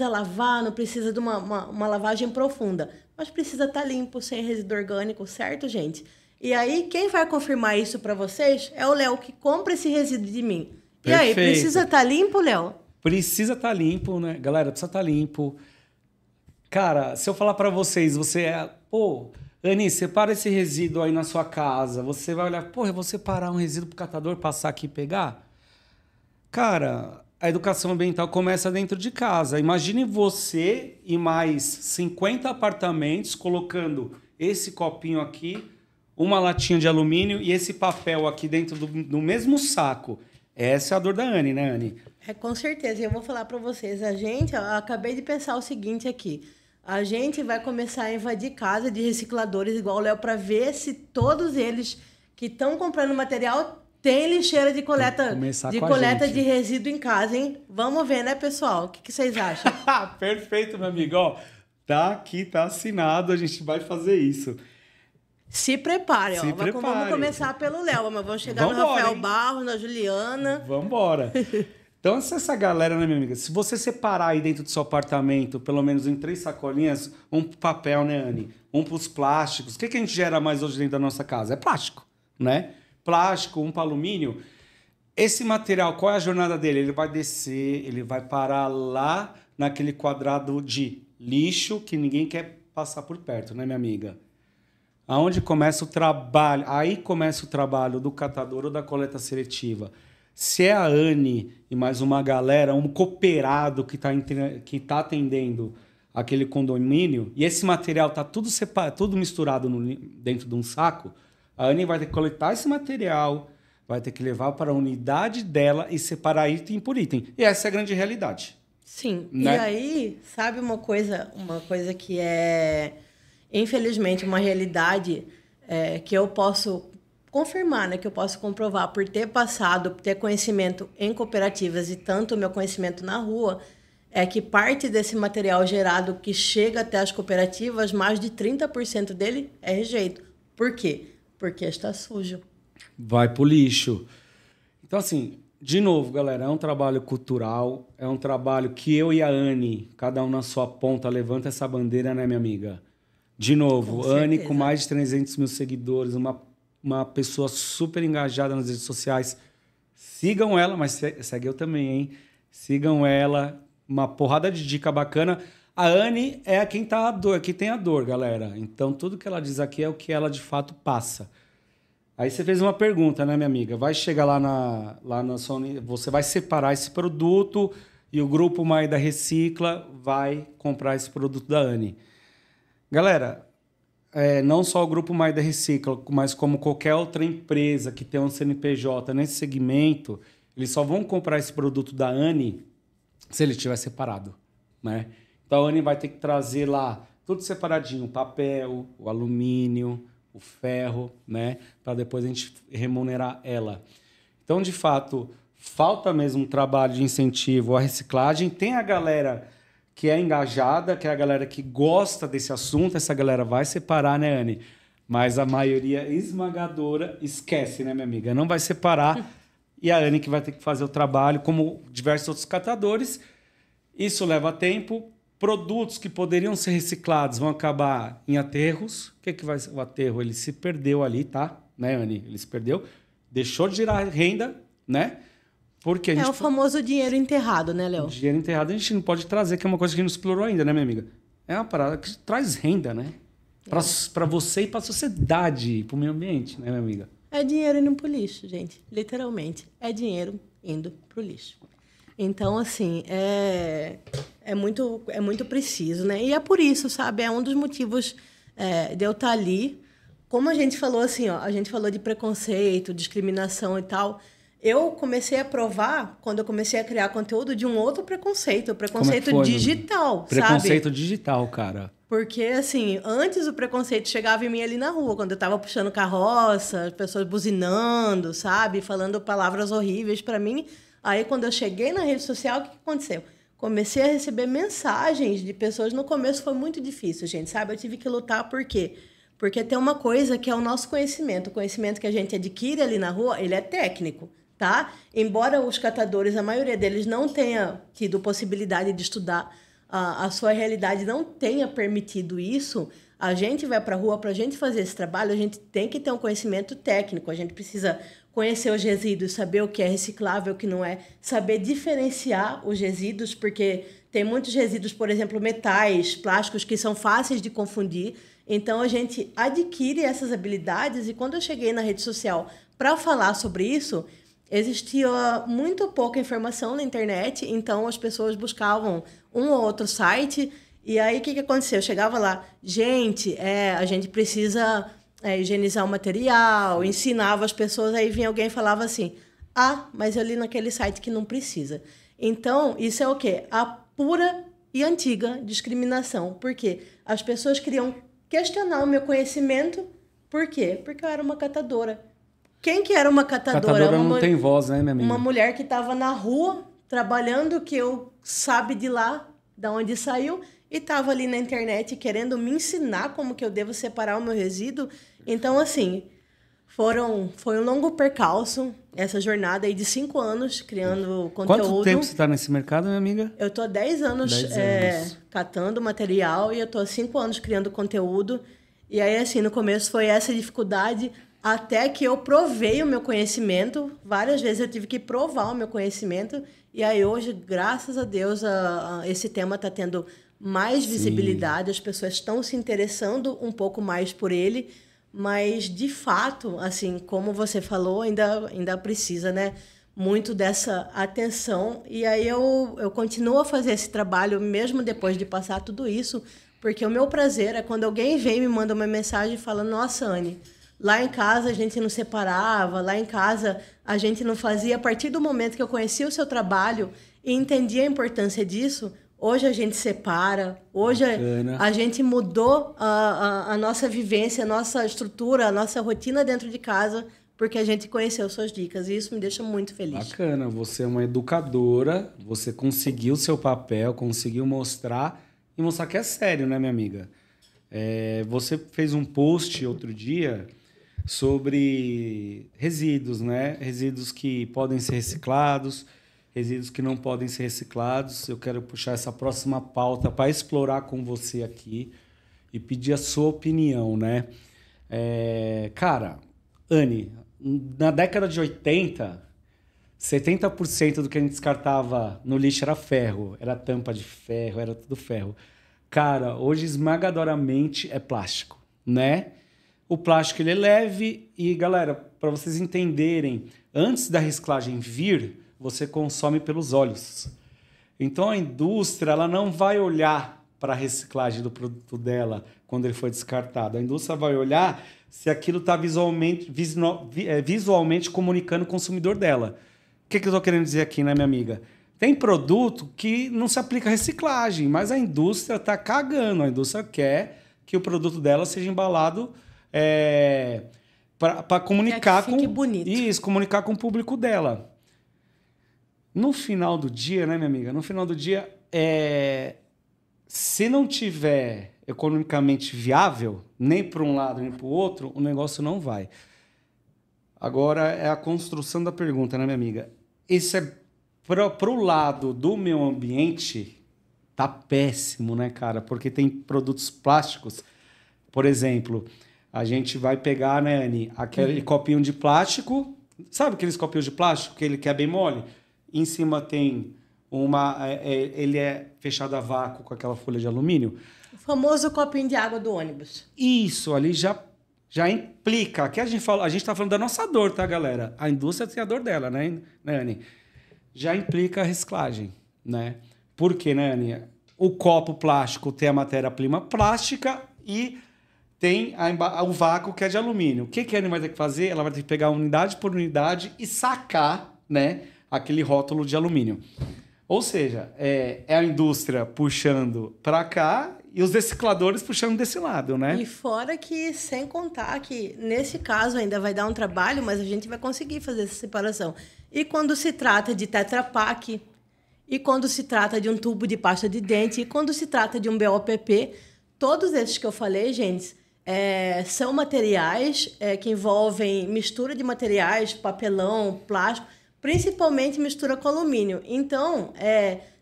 lavar, não precisa de uma lavagem profunda, mas precisa estar limpo, sem resíduo orgânico, certo, gente? E aí, quem vai confirmar isso para vocês é o Léo, que compra esse resíduo de mim. Perfeito. E aí, precisa estar limpo, Léo? Precisa estar limpo, né? Galera, precisa estar limpo. Cara, se eu falar para vocês, Anny, separa esse resíduo aí na sua casa. Você vai olhar, eu vou separar um resíduo pro catador passar aqui e pegar? Cara, a educação ambiental começa dentro de casa. Imagine você e mais 50 apartamentos colocando esse copinho aqui, uma latinha de alumínio e esse papel aqui dentro do mesmo saco. Essa é a dor da Anny, né, Anny? Com certeza. E eu vou falar para vocês. Eu acabei de pensar o seguinte aqui. A gente vai começar a invadir casa de recicladores igual o Léo para ver se todos eles que estão comprando material têm lixeira de coleta de resíduo em casa, hein? Vamos ver, né, pessoal? O que vocês acham? Perfeito, meu amigo. Ó, tá aqui, tá assinado. A gente vai fazer isso. Se prepare, ó. Vamos começar pelo Léo, mas vamos chegar no Rafael Barros, na Juliana. Vamos embora. Então, se essa galera, né, minha amiga? Se você separar aí dentro do seu apartamento, pelo menos em 3 sacolinhas, um pro papel, né, Anny? Um pros plásticos. O que a gente gera mais hoje dentro da nossa casa? É plástico, né? Plástico, um para alumínio. Esse material, qual é a jornada dele? Ele vai descer, ele vai parar lá naquele quadrado de lixo que ninguém quer passar por perto, né, minha amiga? Aonde começa o trabalho? Aí começa o trabalho do catador ou da coleta seletiva. Se é a Anne e mais uma galera, um cooperado que tá atendendo aquele condomínio, e esse material tá tudo separado, tudo misturado dentro de um saco, a Anne vai ter que coletar esse material, vai ter que levar para a unidade dela e separar item por item. E essa é a grande realidade. Sim. Né? E aí, sabe uma coisa que é, infelizmente, uma realidade que eu posso confirmar, né? Que eu posso comprovar por ter passado, por ter conhecimento em cooperativas e tanto o meu conhecimento na rua, é que parte desse material gerado que chega até as cooperativas, mais de 30% dele é rejeito. Por quê? Porque está sujo. Vai pro lixo. Então, assim, de novo, galera, é um trabalho cultural, é um trabalho que eu e a Anne, cada um na sua ponta, levanta essa bandeira, né, minha amiga? De novo, Anne com mais de 300 mil seguidores, uma pessoa super engajada nas redes sociais. Sigam ela, mas segue eu também, hein? Sigam ela, uma porrada de dica bacana. A Anne é quem tem a dor, galera. Então, tudo que ela diz aqui é o que ela de fato passa. Aí você fez uma pergunta, né, minha amiga? Vai chegar lá na sua... Você vai separar esse produto e o Grupo Maida Recicla vai comprar esse produto da Anne. Galera, não só o Grupo Maida Recicla, mas como qualquer outra empresa que tem um CNPJ nesse segmento, eles só vão comprar esse produto da Anne se ele estiver separado, né? Então a Anne vai ter que trazer lá tudo separadinho, o papel, o alumínio, o ferro, né? Para depois a gente remunerar ela. Então, de fato, falta mesmo um trabalho de incentivo à reciclagem. Tem a galera que é engajada, que é a galera que gosta desse assunto. Essa galera vai separar, né, Anne? Mas a maioria esmagadora esquece, né, minha amiga? Não vai separar. E a Anne que vai ter que fazer o trabalho, como diversos outros catadores. Isso leva tempo. Produtos que poderiam ser reciclados vão acabar em aterros. O que vai ser o aterro? Ele se perdeu ali, tá? Né, Anne? Ele se perdeu. Deixou de gerar renda, né? Porque o famoso dinheiro enterrado, né, Léo? Dinheiro enterrado a gente não pode trazer, que é uma coisa que a gente não explorou ainda, né, minha amiga? É uma parada que traz renda, né? Para você e para a sociedade, para o meio ambiente, né, minha amiga? É dinheiro indo pro lixo, gente. Literalmente. É dinheiro indo pro lixo. Então, assim, é muito preciso, né? E é por isso, sabe? É um dos motivos de eu estar ali. Como a gente falou assim, ó, a gente falou de preconceito, discriminação e tal. Eu comecei a provar, quando eu comecei a criar conteúdo, de um outro preconceito, o preconceito digital, sabe? Preconceito digital, cara. Porque, assim, antes o preconceito chegava em mim ali na rua, quando eu estava puxando carroça, as pessoas buzinando, sabe? Falando palavras horríveis para mim. Aí, quando eu cheguei na rede social, o que aconteceu? Comecei a receber mensagens de pessoas. No começo foi muito difícil, gente, sabe? Eu tive que lutar, por quê? Porque tem uma coisa que é o nosso conhecimento. O conhecimento que a gente adquire ali na rua, ele é técnico, tá? Embora os catadores, a maioria deles, não tenha tido possibilidade de estudar, a sua realidade não tenha permitido isso, a gente vai para a rua, para a gente fazer esse trabalho, a gente tem que ter um conhecimento técnico, a gente precisa conhecer os resíduos, saber o que é reciclável, o que não é, saber diferenciar os resíduos, porque tem muitos resíduos, por exemplo, metais, plásticos, que são fáceis de confundir. Então, a gente adquire essas habilidades e quando eu cheguei na rede social para falar sobre isso, existia muito pouca informação na internet, então as pessoas buscavam um ou outro site. E aí, o que aconteceu? Eu chegava lá, gente, a gente precisa higienizar o material, ensinava as pessoas, aí vinha alguém e falava assim, mas eu li naquele site que não precisa. Então, isso é o quê? A pura e antiga discriminação. Por quê? As pessoas queriam questionar o meu conhecimento. Por quê? Porque eu era uma catadora. Quem que era uma catadora? Catadora não tem voz, né, minha amiga? Uma mulher que estava na rua, trabalhando, que eu sabe de lá, de onde saiu, e estava ali na internet querendo me ensinar como que eu devo separar o meu resíduo. Então, assim, foi um longo percalço, essa jornada aí de 5 anos criando conteúdo. Quanto tempo você está nesse mercado, minha amiga? Eu estou há 10 anos, catando material e eu estou há 5 anos criando conteúdo. E aí, assim, no começo foi essa dificuldade, até que eu provei o meu conhecimento. Várias vezes eu tive que provar o meu conhecimento. E aí hoje, graças a Deus, esse tema está tendo mais visibilidade. As pessoas estão se interessando um pouco mais por ele. Mas, de fato, assim, como você falou, ainda precisa, né? Muito dessa atenção. E aí eu continuo a fazer esse trabalho, mesmo depois de passar tudo isso, porque o meu prazer é quando alguém vem e me manda uma mensagem e fala: nossa, Anne, lá em casa a gente não separava, lá em casa a gente não fazia. A partir do momento que eu conheci o seu trabalho e entendi a importância disso, hoje a gente separa, hoje a gente mudou a nossa vivência, a nossa estrutura, a nossa rotina dentro de casa, porque a gente conheceu suas dicas. E isso me deixa muito feliz. Bacana, você é uma educadora, você conseguiu o seu papel, conseguiu mostrar e mostrar que é sério, né, minha amiga? Você fez um post outro dia sobre resíduos, né? Resíduos que podem ser reciclados, resíduos que não podem ser reciclados. Eu quero puxar essa próxima pauta para explorar com você aqui e pedir a sua opinião, né? Cara, Anne, na década de 80, 70% do que a gente descartava no lixo era ferro, era tampa de ferro, era tudo ferro. Cara, hoje esmagadoramente é plástico, né? O plástico ele é leve e, galera, para vocês entenderem, antes da reciclagem vir, você consome pelos olhos. Então a indústria ela não vai olhar para a reciclagem do produto dela quando ele foi descartado. A indústria vai olhar se aquilo está visualmente comunicando o consumidor dela. O que eu estou querendo dizer aqui, né, minha amiga? Tem produto que não se aplica a reciclagem, mas a indústria está cagando. A indústria quer que o produto dela seja embalado para comunicar com bonito. Isso, comunicar com o público dela. No final do dia, né, minha amiga? No final do dia, se não tiver economicamente viável, nem para um lado nem para o outro, o negócio não vai. Agora é a construção da pergunta, né, minha amiga? Isso é para o lado do meio ambiente, tá péssimo, né, cara? Porque tem produtos plásticos. Por exemplo, a gente vai pegar, né, Anne, aquele copinho de plástico. Sabe aqueles copinhos de plástico que é bem mole? Em cima tem ele é fechado a vácuo com aquela folha de alumínio. O famoso copinho de água do ônibus. Isso, ali já implica. Aqui a gente está falando da nossa dor, tá, galera? A indústria tem a dor dela, né, Anne? Já implica a reciclagem, né? Por quê, né, Anne? O copo plástico tem a matéria-prima plástica e tem o vácuo que é de alumínio. O que a Anne vai ter que fazer? Ela vai ter que pegar unidade por unidade e sacar, né, aquele rótulo de alumínio. Ou seja, é a indústria puxando para cá e os recicladores puxando desse lado, né? E fora que, sem contar que, nesse caso, ainda vai dar um trabalho, mas a gente vai conseguir fazer essa separação. E quando se trata de Tetra Pak, e quando se trata de um tubo de pasta de dente, e quando se trata de um BOPP, todos esses que eu falei, gente, são materiais que envolvem mistura de materiais, papelão, plástico, principalmente mistura com alumínio. Então,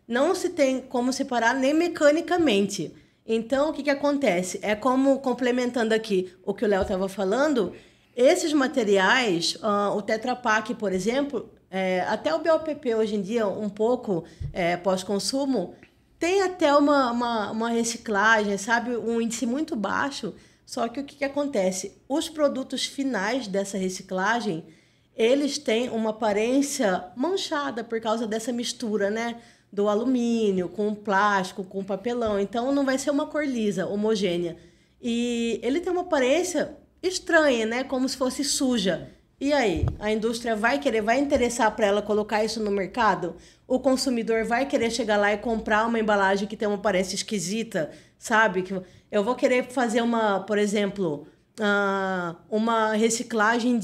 não se tem como separar nem mecanicamente. Então, o que acontece? É como, complementando aqui o que o Léo estava falando, esses materiais, o Tetra Pak, por exemplo, até o BOPP hoje em dia, um pouco pós-consumo, tem até uma reciclagem, sabe? Um índice muito baixo. Só que o que acontece? Os produtos finais dessa reciclagem, eles têm uma aparência manchada por causa dessa mistura, né? Do alumínio, com o plástico, com o papelão. Então, não vai ser uma cor lisa, homogênea. E ele tem uma aparência estranha, né? Como se fosse suja. E aí? A indústria vai interessar para ela colocar isso no mercado? O consumidor vai querer chegar lá e comprar uma embalagem que tem uma aparência esquisita, sabe? Eu vou querer fazer por exemplo, uma reciclagem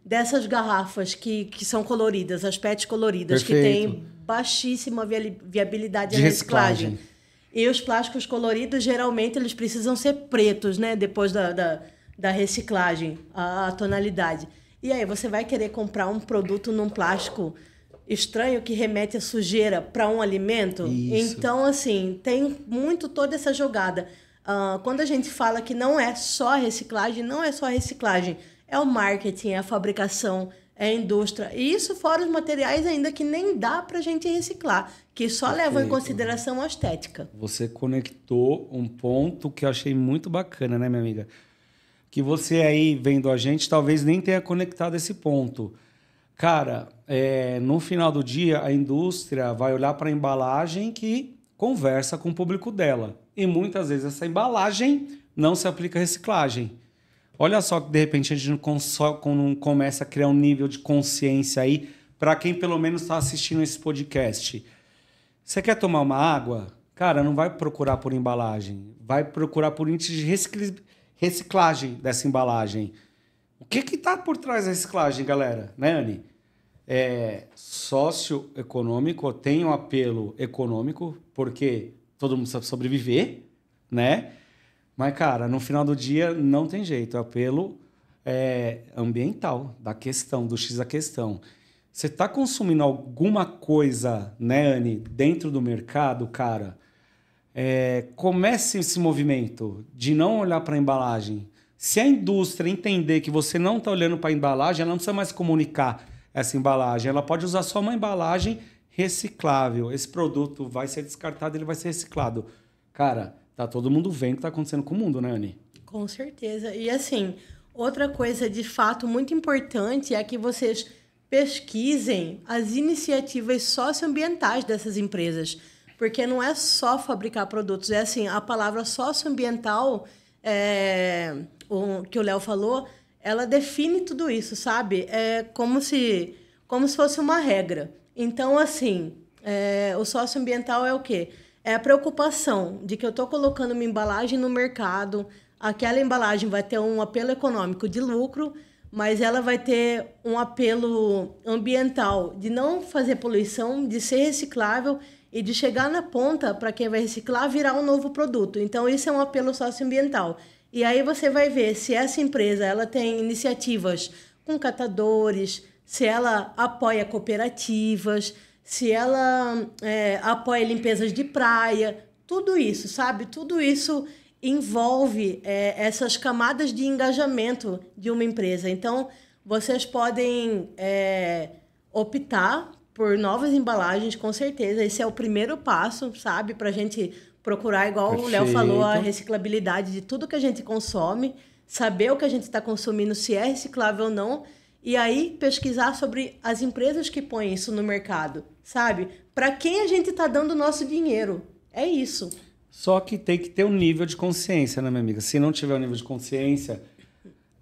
dessas garrafas que são coloridas, as PET coloridas, Perfeito. Que têm baixíssima viabilidade de reciclagem. E os plásticos coloridos, geralmente, eles precisam ser pretos, né? Depois da reciclagem, a tonalidade. E aí, você vai querer comprar um produto num plástico estranho que remete a sujeira para um alimento? Isso. Então, assim, tem muito toda essa jogada. Quando a gente fala que não é só a reciclagem, não é só a reciclagem. é o marketing, é a fabricação, é a indústria. E isso fora os materiais ainda que nem dá para a gente reciclar, que só levam em consideração a estética. Você conectou um ponto que eu achei muito bacana, né, minha amiga? Que você aí vendo a gente talvez nem tenha conectado esse ponto. Cara, no final do dia, a indústria vai olhar para a embalagem que conversa com o público dela. E muitas vezes essa embalagem não se aplica à reciclagem. Olha só que de repente a gente não começa a criar um nível de consciência aí para quem pelo menos está assistindo esse podcast. Você quer tomar uma água? Cara, não vai procurar por embalagem. Vai procurar por índice de reciclagem dessa embalagem. O que está por trás da reciclagem, galera? Né, Anny? Socioeconômico, tem um apelo econômico, porque todo mundo precisa sobreviver, né? Mas, cara, no final do dia não tem jeito. O apelo ambiental, da questão, do X da questão. Você está consumindo alguma coisa, né, Anny, dentro do mercado, cara? Comece esse movimento de não olhar para a embalagem. Se a indústria entender que você não está olhando para a embalagem, ela não precisa mais comunicar essa embalagem. Ela pode usar só uma embalagem reciclável. Esse produto vai ser descartado, ele vai ser reciclado. Cara, tá todo mundo vendo o que está acontecendo com o mundo, né, Anny? Com certeza. E assim, outra coisa de fato muito importante é que vocês pesquisem as iniciativas socioambientais dessas empresas. Porque não é só fabricar produtos, é assim, a palavra socioambiental, que o Léo falou, ela define tudo isso, sabe? É como se fosse uma regra. Então, assim, o socioambiental é o quê? É a preocupação de que eu estou colocando uma embalagem no mercado, aquela embalagem vai ter um apelo econômico de lucro, mas ela vai ter um apelo ambiental de não fazer poluição, de ser reciclável e de chegar na ponta para quem vai reciclar virar um novo produto. Então, isso é um apelo socioambiental. E aí você vai ver se essa empresa ela tem iniciativas com catadores, se ela apoia cooperativas, se ela apoia limpezas de praia, tudo isso, sabe? Tudo isso envolve essas camadas de engajamento de uma empresa. Então, vocês podem optar por novas embalagens, com certeza. Esse é o primeiro passo, sabe? Para a gente procurar, igual Perfeito. O Léo falou, a reciclabilidade de tudo que a gente consome, saber o que a gente está consumindo, se é reciclável ou não, e aí pesquisar sobre as empresas que põem isso no mercado, sabe? Para quem a gente está dando o nosso dinheiro. É isso. Só que tem que ter um nível de consciência, né, minha amiga? Se não tiver um nível de consciência...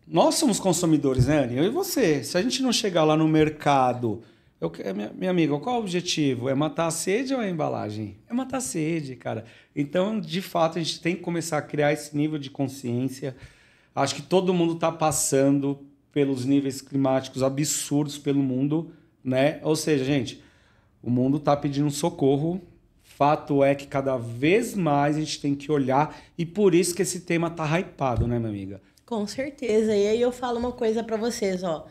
Nós somos consumidores, né, Anny? Eu e você. Se a gente não chegar lá no mercado... Minha amiga, qual é o objetivo? É matar a sede ou é a embalagem? É matar a sede, cara. Então, de fato, a gente tem que começar a criar esse nível de consciência. Acho que todo mundo está passando pelos níveis climáticos absurdos pelo mundo, né? Ou seja, gente, o mundo está pedindo socorro. Fato é que cada vez mais a gente tem que olhar e por isso que esse tema tá hypado, né, minha amiga? Com certeza. E aí eu falo uma coisa para vocês, ó.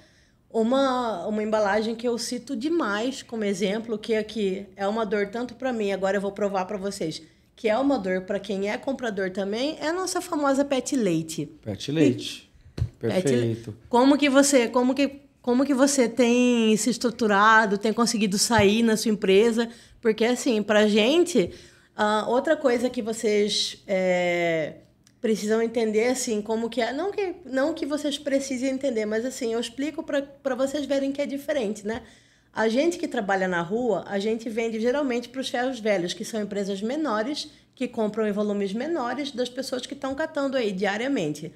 Uma embalagem que eu cito demais como exemplo, que aqui é uma dor tanto para mim, agora eu vou provar para vocês, que é uma dor para quem é comprador também, é a nossa famosa Pet Leite. Pet Leite. Perfeito. Como que você tem se estruturado, tem conseguido sair na sua empresa? Porque, assim, pra gente, outra coisa que vocês precisam entender, assim, como que é... Não que vocês precisem entender, mas, assim, eu explico para vocês verem que é diferente, né? A gente que trabalha na rua, a gente vende geralmente para os ferros velhos, que são empresas menores, que compram em volumes menores das pessoas que estão catando aí diariamente.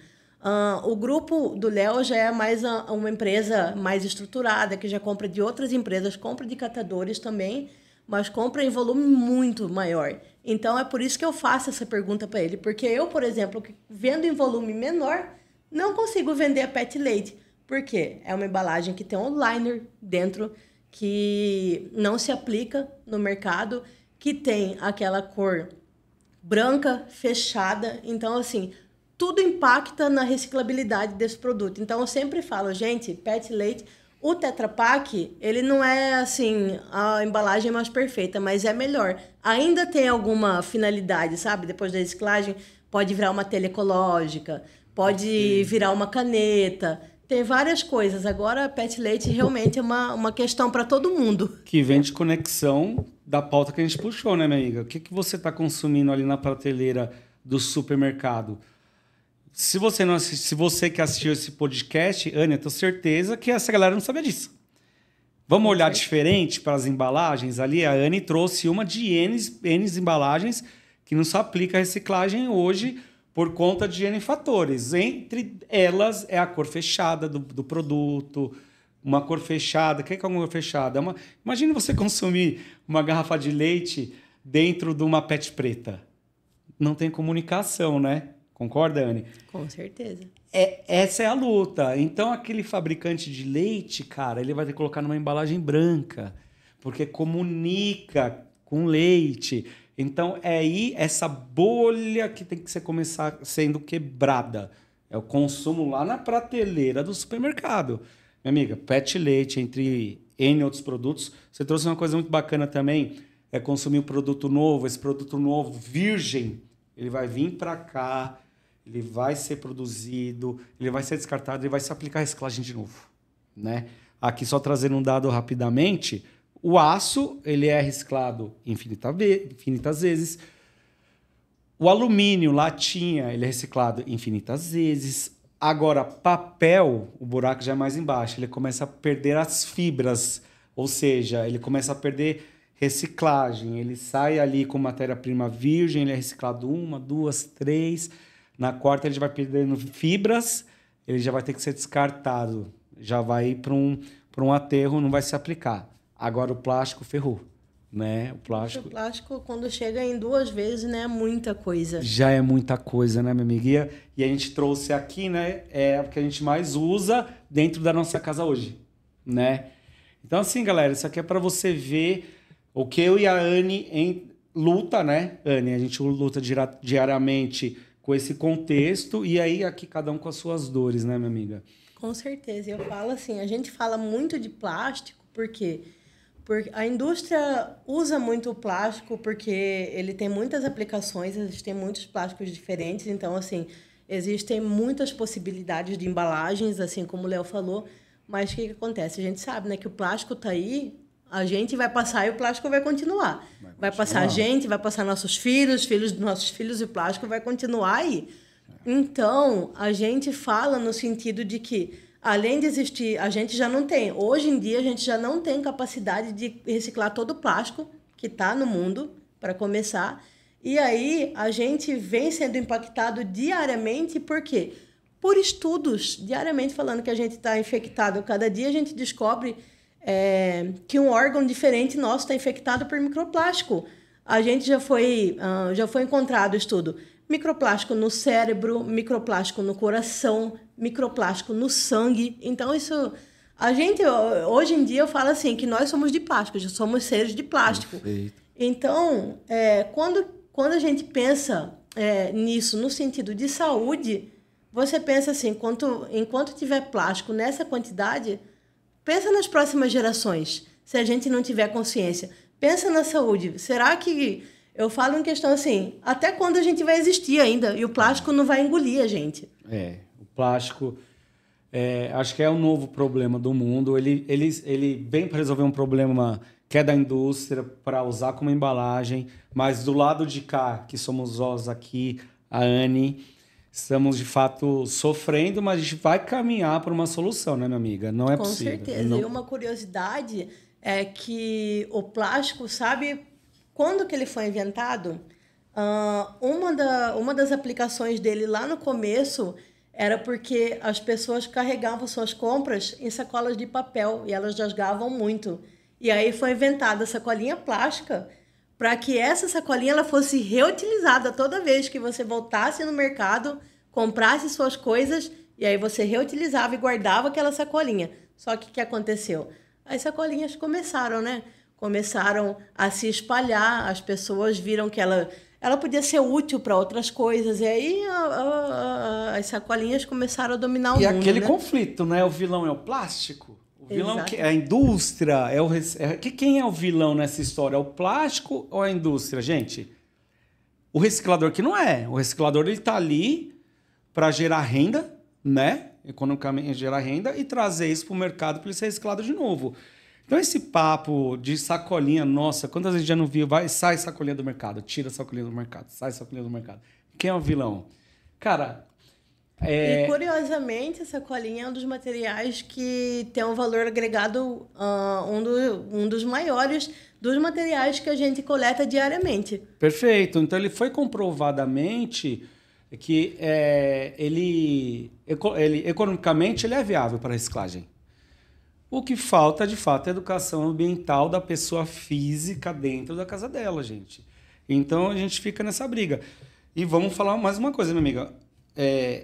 O grupo do Léo já é mais uma empresa mais estruturada, que já compra de outras empresas, compra de catadores também, mas compra em volume muito maior. Então, é por isso que eu faço essa pergunta para ele. Porque eu, por exemplo, que vendo em volume menor, não consigo vender a Pet Leite. Por quê? É uma embalagem que tem um liner dentro, que não se aplica no mercado, que tem aquela cor branca, fechada. Então, assim... tudo impacta na reciclabilidade desse produto. Então, eu sempre falo, gente, Pet Leite, o Tetra Pak, ele não é, assim, a embalagem mais perfeita, mas é melhor. Ainda tem alguma finalidade, sabe? Depois da reciclagem, pode virar uma telha ecológica, pode virar uma caneta. Tem várias coisas. Agora, pet leite realmente é uma questão para todo mundo. Que vem de conexão da pauta que a gente puxou, né, minha amiga? O que você está consumindo ali na prateleira do supermercado? Se você não assiste, se você que assistiu esse podcast, Ania, eu tenho certeza que essa galera não sabia disso. Vamos olhar diferente para as embalagens ali? A Anne trouxe uma de N embalagens que não se aplica a reciclagem hoje por conta de N fatores. Entre elas é a cor fechada do produto, uma cor fechada. O que é uma cor fechada? Imagine você consumir uma garrafa de leite dentro de uma PET preta. Não tem comunicação, né? Concorda, Anne? Com certeza. Essa é a luta. Então, aquele fabricante de leite, cara, ele vai ter que colocar numa embalagem branca, porque comunica com leite. Então, é aí essa bolha que tem que começar sendo quebrada. É o consumo lá na prateleira do supermercado. Minha amiga, pet leite, entre N outros produtos. Você trouxe uma coisa muito bacana também, é consumir um produto novo. Esse produto novo, virgem, ele vai vir para cá, ele vai ser produzido, ele vai ser descartado, ele vai se aplicar a reciclagem de novo, né? Aqui só trazendo um dado rapidamente, o aço ele é reciclado infinitas vezes, o alumínio, latinha, ele é reciclado infinitas vezes. Agora, papel, o buraco já é mais embaixo, ele começa a perder as fibras, ou seja, ele começa a perder reciclagem, ele sai ali com matéria-prima virgem, ele é reciclado 1, 2, 3... Na quarta, ele já vai perdendo fibras, ele já vai ter que ser descartado. Já vai para um aterro, não vai se aplicar. Agora, o plástico ferrou, né? O plástico, quando chega em 2 vezes, né, é muita coisa. Já é muita coisa, né, minha amiguinha? E a gente trouxe aqui, né, é o que a gente mais usa dentro da nossa casa hoje, né? Então, assim, galera, isso aqui é para você ver o que eu e a Anne luta, né, Anne? A gente luta diariamente com esse contexto, e aí aqui cada um com as suas dores, né, minha amiga? Com certeza. Eu falo assim, a gente fala muito de plástico, porque a indústria usa muito o plástico, porque ele tem muitas aplicações, existem muitos plásticos diferentes, então, assim, existem muitas possibilidades de embalagens, assim como o Léo falou, mas o que acontece? A gente sabe, né, que o plástico está aí, a gente vai passar e o plástico vai continuar. Vai passar a gente, vai passar nossos filhos, filhos dos nossos filhos, e o plástico vai continuar aí. Então, a gente fala no sentido de que, além de existir, a gente já não tem. Hoje em dia, a gente já não tem capacidade de reciclar todo o plástico que está no mundo, para começar. E aí, a gente vem sendo impactado diariamente, por quê? Por estudos, diariamente falando que a gente está infectado. Cada dia a gente descobre que um órgão diferente nosso está infectado por microplástico. A gente já foi encontrado estudo. Microplástico no cérebro, microplástico no coração, microplástico no sangue. Então, isso... A gente, hoje em dia, eu falo assim, que nós somos de plástico, já somos seres de plástico. Perfeito. Então, quando a gente pensa nisso no sentido de saúde, você pensa assim, enquanto tiver plástico nessa quantidade... Pensa nas próximas gerações, se a gente não tiver consciência. Pensa na saúde. Será que... Eu falo em questão assim, até quando a gente vai existir ainda? E o plástico não vai engolir a gente. O plástico, acho que é um novo problema do mundo. Ele vem para resolver um problema que é da indústria, para usar como embalagem. Mas do lado de cá, que somos nós aqui, a Anne... Estamos, de fato, sofrendo, mas a gente vai caminhar para uma solução, né, minha amiga? Não é possível. Com certeza. E uma curiosidade é que o plástico, sabe quando que ele foi inventado? Uma das aplicações dele lá no começo era porque as pessoas carregavam suas compras em sacolas de papel e elas rasgavam muito. E aí foi inventada a sacolinha plástica, para que essa sacolinha ela fosse reutilizada toda vez que você voltasse no mercado, comprasse suas coisas, e aí você reutilizava e guardava aquela sacolinha. Só que o que aconteceu? As sacolinhas começaram, né? Começaram a se espalhar, as pessoas viram que ela podia ser útil para outras coisas, e aí as sacolinhas começaram a dominar o mundo. E aquele conflito, né? O vilão é o plástico? O vilão é a indústria, quem é o vilão nessa história? É o plástico ou a indústria, gente? O reciclador que não é. O reciclador ele está ali para gerar renda, né? Economicamente gerar renda e trazer isso para o mercado para ele ser reciclado de novo. Então, esse papo de sacolinha, nossa, quantas vezes já não viu? Sai sacolinha do mercado, tira sacolinha do mercado, sai sacolinha do mercado. Quem é o vilão? Cara... E, curiosamente, a sacolinha é um dos materiais que tem um valor agregado, um dos maiores dos materiais que a gente coleta diariamente. Perfeito. Então, ele foi comprovadamente que ele economicamente ele é viável para reciclagem. O que falta, de fato, é a educação ambiental da pessoa física dentro da casa dela, gente. Então, a gente fica nessa briga. E vamos falar mais uma coisa, minha amiga.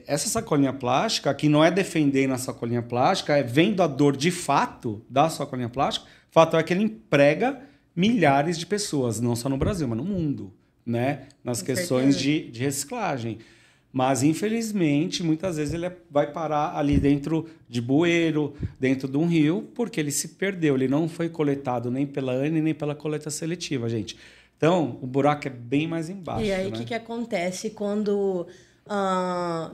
Essa sacolinha plástica, que não é defendendo a sacolinha plástica, é vendo a dor de fato da sacolinha plástica. O fato é que ele emprega milhares de pessoas, não só no Brasil, mas no mundo, né? Nas questões de reciclagem. Mas, infelizmente, muitas vezes ele vai parar ali dentro de bueiro, dentro de um rio, porque ele se perdeu. Ele não foi coletado nem pela ANE, nem pela coleta seletiva, gente. Então, o buraco é bem mais embaixo. E aí, o que acontece quando...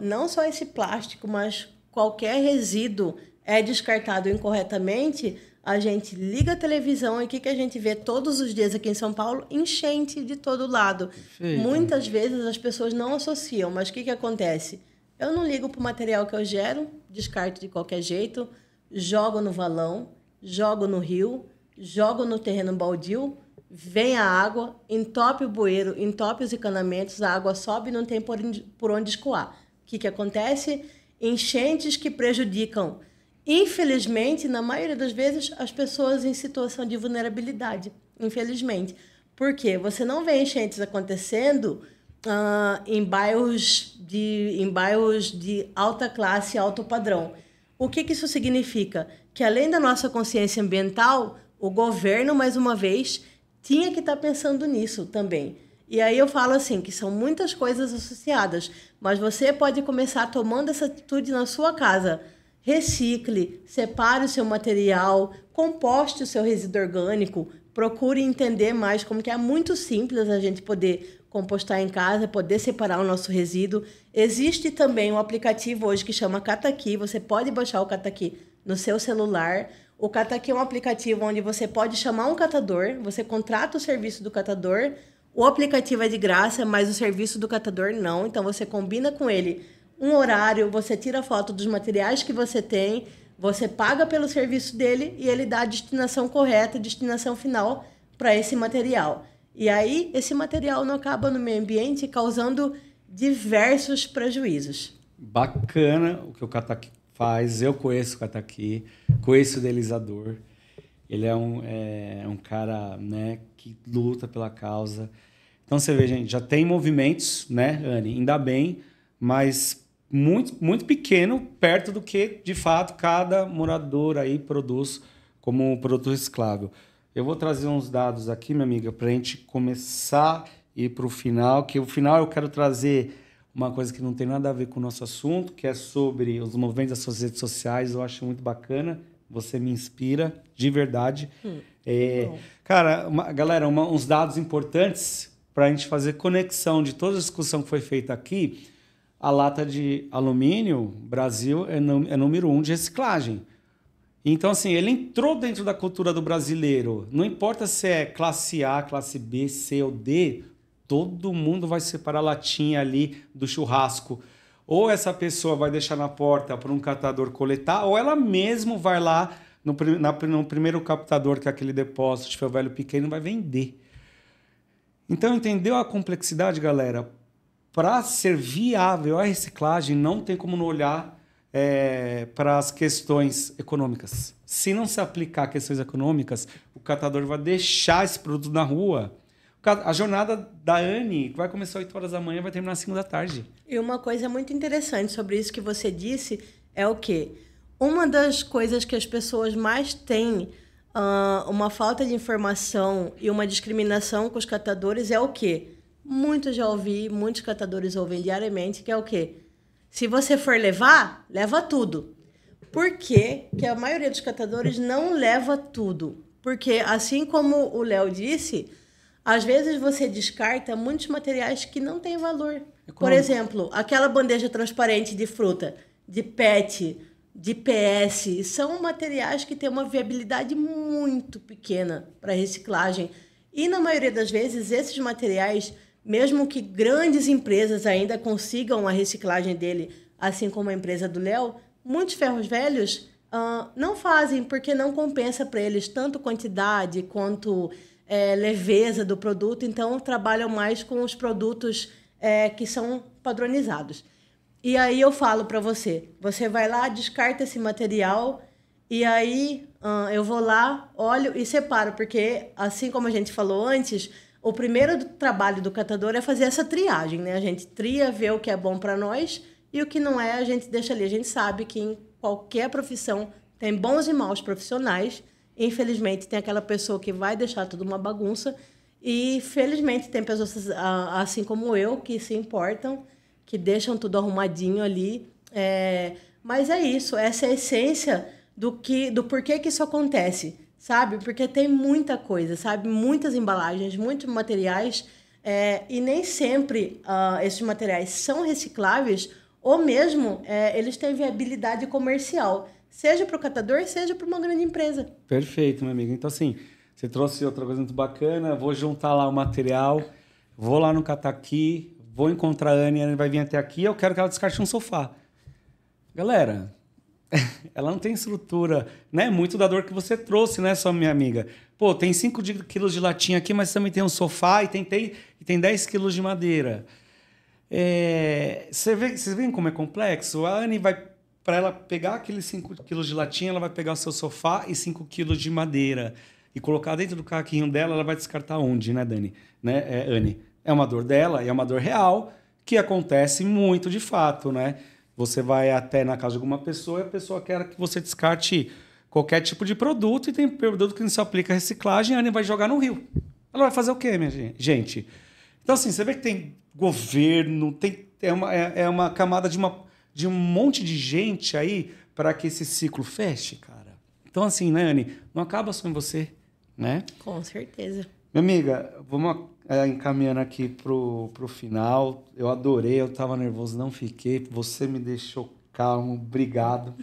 não só esse plástico, mas qualquer resíduo é descartado incorretamente, a gente liga a televisão e o que a gente vê todos os dias aqui em São Paulo? Enchente de todo lado. Perfeito. Muitas vezes as pessoas não associam, mas o que acontece? Eu não ligo para o material que eu gero, descarto de qualquer jeito, jogo no valão, jogo no rio, jogo no terreno baldio, vem a água, entope o bueiro, entope os encanamentos, a água sobe e não tem por onde escoar. O que acontece? Enchentes que prejudicam, infelizmente, na maioria das vezes, as pessoas em situação de vulnerabilidade. Infelizmente. Por quê? Você não vê enchentes acontecendo em bairros de alta classe, alto padrão. O que isso significa? Que além da nossa consciência ambiental, o governo, mais uma vez, tinha que estar pensando nisso também. E aí eu falo assim, que são muitas coisas associadas, mas você pode começar tomando essa atitude na sua casa. Recicle, separe o seu material, composte o seu resíduo orgânico, procure entender mais como que é muito simples a gente poder compostar em casa, poder separar o nosso resíduo. Existe também um aplicativo hoje que chama Cataqui, você pode baixar o Cataqui no seu celular. O Cataqui é um aplicativo onde você pode chamar um catador, você contrata o serviço do catador, o aplicativo é de graça, mas o serviço do catador não, então você combina com ele um horário, você tira foto dos materiais que você tem, você paga pelo serviço dele e ele dá a destinação correta, a destinação final para esse material. E aí, esse material não acaba no meio ambiente causando diversos prejuízos. Bacana o que o Cataqui faz. Eu conheço o Cataqui, conheço o idealizador. Ele é um cara, né, que luta pela causa. Então, você vê, gente, já tem movimentos, né, Anne? Ainda bem, mas muito, muito pequeno perto do que, de fato, cada morador aí produz como produto reciclável. Eu vou trazer uns dados aqui, minha amiga, para a gente começar e ir para o final, que o final eu quero trazer uma coisa que não tem nada a ver com o nosso assunto, que é sobre os movimentos das suas redes sociais. Eu acho muito bacana, você me inspira, de verdade. Cara, galera, uns dados importantes para a gente fazer conexão de toda a discussão que foi feita aqui. A lata de alumínio, Brasil, é número 1 de reciclagem. Então, assim, ele entrou dentro da cultura do brasileiro. Não importa se é classe A, classe B, C ou D, todo mundo vai separar a latinha ali do churrasco. Ou essa pessoa vai deixar na porta para um catador coletar, ou ela mesmo vai lá no primeiro captador, que é aquele depósito de ferro velho pequeno, vai vender. Então, entendeu a complexidade, galera? Para ser viável a reciclagem, não tem como não olhar para as questões econômicas. Se não se aplicar questões econômicas, o catador vai deixar esse produto na rua. A jornada da Anne vai começar às 8 horas da manhã e vai terminar às 5 da tarde. E uma coisa muito interessante sobre isso que você disse é o quê? Uma das coisas que as pessoas mais têm uma falta de informação e uma discriminação com os catadores é o quê? Muitos catadores ouvem diariamente, que é o quê? Se você for levar, leva tudo. Por quê que a maioria dos catadores não leva tudo? Porque, assim como o Léo disse, às vezes você descarta muitos materiais que não têm valor. Por exemplo, aquela bandeja transparente de fruta. de PET, de PS, são materiais que têm uma viabilidade muito pequena para reciclagem. E, na maioria das vezes, esses materiais, mesmo que grandes empresas ainda consigam a reciclagem dele, assim como a empresa do Léo, muitos ferros velhos não fazem, porque não compensa para eles tanto quantidade quanto leveza do produto, então trabalham mais com os produtos que são padronizados. E aí eu falo para você, você vai lá, descarta esse material, e aí eu vou lá, olho e separo, porque assim como a gente falou antes, o primeiro trabalho do catador é fazer essa triagem, né? A gente tria, vê o que é bom para nós e o que não é, a gente deixa ali. A gente sabe que em qualquer profissão tem bons e maus profissionais. Infelizmente, tem aquela pessoa que vai deixar tudo uma bagunça e, felizmente, tem pessoas assim como eu que se importam, que deixam tudo arrumadinho ali. Mas é isso, essa é a essência do porquê que isso acontece, sabe? Porque tem muita coisa, sabe? Muitas embalagens, muitos materiais, e nem sempre esses materiais são recicláveis ou mesmo eles têm viabilidade comercial, seja para o catador, seja para uma grande empresa. Perfeito, meu amigo. Então, assim, você trouxe outra coisa muito bacana, vou juntar lá o material, vou lá no Cataqui, vou encontrar a Anne vai vir até aqui, eu quero que ela descarte um sofá. Galera, ela não tem estrutura, né? Muito da dor que você trouxe, né, só minha amiga? Pô, tem 5 quilos de latinha aqui, mas também tem um sofá e tem 10 quilos de madeira. Vocês veem como é complexo? A Anne vai, para ela pegar aqueles 5 quilos de latinha, ela vai pegar o seu sofá e 5 quilos de madeira e colocar dentro do carrinho dela, ela vai descartar onde, né, Dani? Né, Anne? É uma dor dela e é uma dor real que acontece muito de fato, né? Você vai até na casa de alguma pessoa e a pessoa quer que você descarte qualquer tipo de produto e tem produto que não se aplica a reciclagem, a Anne vai jogar no rio. Ela vai fazer o quê, minha gente? Então, assim, você vê que tem governo, é uma camada de um monte de gente aí para que esse ciclo feche, cara. Então, assim, né, Anne? Não acaba só em você, né? Com certeza. Minha amiga, vamos encaminhando aqui pro final. Eu adorei, eu estava nervoso, não fiquei. Você me deixou calmo, obrigado.